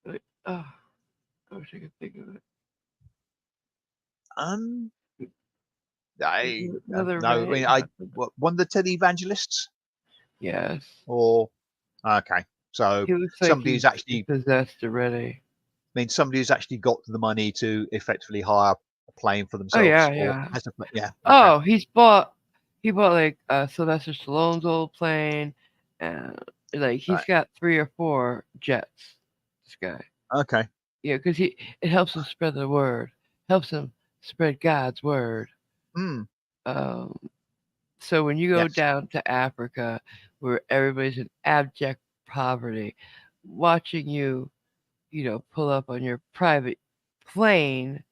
S1: oh, I wish I could think of it.
S2: Um,
S1: Is
S2: I
S1: it another
S2: no. I
S1: Ray?
S2: mean, one of the televangelists,
S1: Yes.
S2: or okay, so
S1: He looks like
S2: somebody
S1: he's
S2: who's actually,
S1: possessed already.
S2: I mean, somebody who's actually got the money to effectively hire a plane for
S1: Oh
S2: themselves,
S1: yeah,
S2: or
S1: yeah.
S2: has a yeah. Okay.
S1: Oh, he bought like Sylvester Stallone's old plane, and like he's
S2: Right.
S1: got 3 or 4 jets. This guy.
S2: Okay.
S1: Yeah, because it helps him spread the word, helps him spread God's word.
S2: Mm,
S1: Um, so when you go
S2: yes.
S1: down to Africa, where everybody's in abject poverty, watching you, pull up on your private plane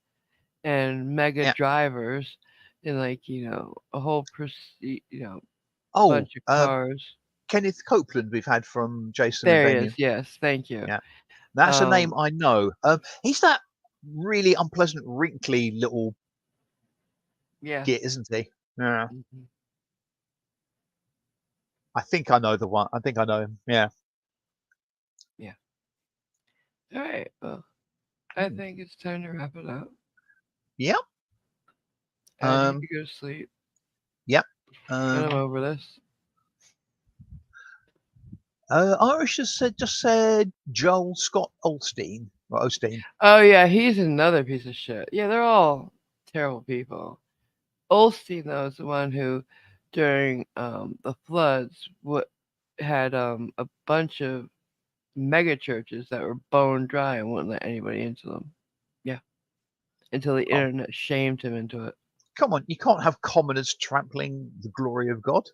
S1: and mega
S2: Yeah.
S1: drivers and like a whole
S2: Oh,
S1: bunch of cars.
S2: Kenneth Copeland we've had from Jason and
S1: There he is.
S2: Damien.
S1: Yes, thank you.
S2: Yeah, that's a name
S1: Um,
S2: I know. He's that really unpleasant, wrinkly little
S1: yeah.
S2: git, isn't he? Yeah.
S1: Mhm.
S2: I think I know the one. I think I know him. Yeah.
S1: Yeah. All right. Well, I
S2: Mm,
S1: think it's time to wrap it up.
S2: yep.
S1: I need
S2: Um.
S1: to go to sleep,
S2: Yep.
S1: and I'm
S2: Um.
S1: over this.
S2: Irish has just said Joel Scott Olstein or Osteen.
S1: Oh yeah, he's another piece of shit. Yeah, they're all terrible people. Olstein though is the one who, during the floods, what had a bunch of mega churches that were bone dry and wouldn't let anybody into them. Yeah, until the
S2: Oh,
S1: internet shamed him into it.
S2: come on! You can't have commoners trampling the glory of God.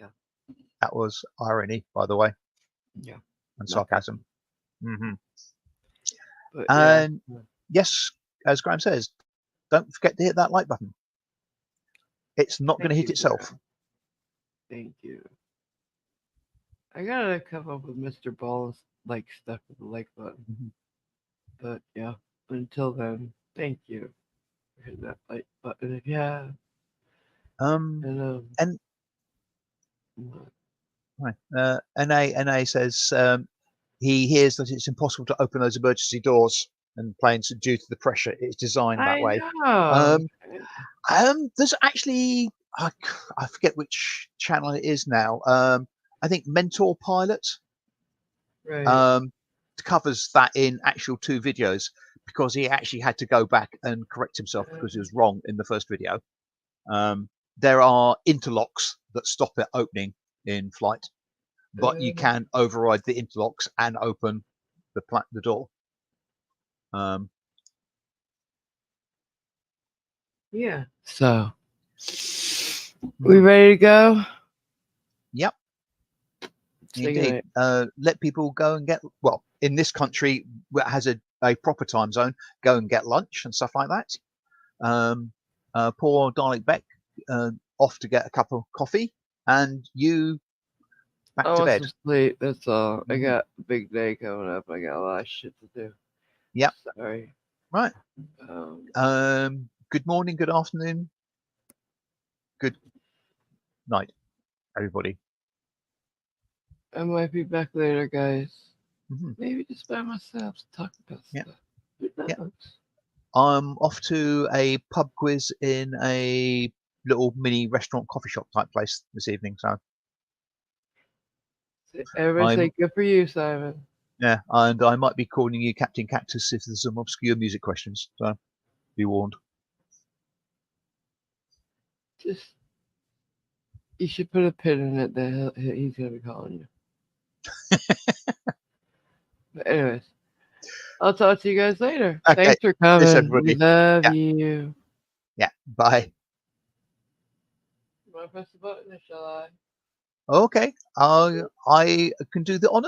S1: Yeah,
S2: That was irony, by the way,
S1: yeah,
S2: and
S1: not good.
S2: sarcasm. Hmm.
S1: But yeah,
S2: And yes, as Graham says, don't forget to hit that like button. It's not going
S1: thank
S2: to hit
S1: you,
S2: itself.
S1: Graham. Thank you. I gotta come up with Mr. Ball's like stuff with the like button.
S2: Mhm.
S1: But yeah, until then, thank you. Hit that like button if you have.
S2: Um,
S1: And
S2: and right, NA says he hears that it's impossible to open those emergency doors and planes due to the pressure. It's designed that
S1: I
S2: way.
S1: know.
S2: There's actually I forget which channel it is now. I think Mentor Pilot
S1: Right.
S2: covers that in actual 2 videos because he actually had to go back and correct himself because he was wrong in the first video. There are interlocks that stop it opening in flight, but you can override the interlocks and open the door.
S1: Yeah. So, we ready to go?
S2: Yep,
S1: Say
S2: indeed. Let people go and get, well, in this country that has a proper time zone, go and get lunch and stuff like that. Poor Dalek Beck off to get a cup of coffee, and you back
S1: I
S2: to
S1: want
S2: bed.
S1: some sleep. That's all. I
S2: Mhm.
S1: got a big day coming up. I got a lot of shit to do.
S2: Yep.
S1: Sorry.
S2: Right.
S1: Um,
S2: Good morning, good afternoon, good night. everybody.
S1: I might be back later, guys.
S2: Mhm.
S1: Maybe just by myself to talk about
S2: Yeah.
S1: stuff. Who
S2: Yeah.
S1: knows?
S2: I'm off to a pub quiz in a little mini restaurant coffee shop type place this evening. So
S1: Everybody say good for you, Simon.
S2: yeah, and I might be calling you Captain Cactus if there's some obscure music questions. So be warned.
S1: Just you should put a pin in it that he's gonna be calling you. But anyways, I'll talk to you guys later.
S2: Okay.
S1: Thanks for
S2: Yes,
S1: coming. We
S2: everybody.
S1: love
S2: Yeah.
S1: you.
S2: Yeah. Bye.
S1: You wanna press the button or shall I?
S2: Okay. I can do the honor.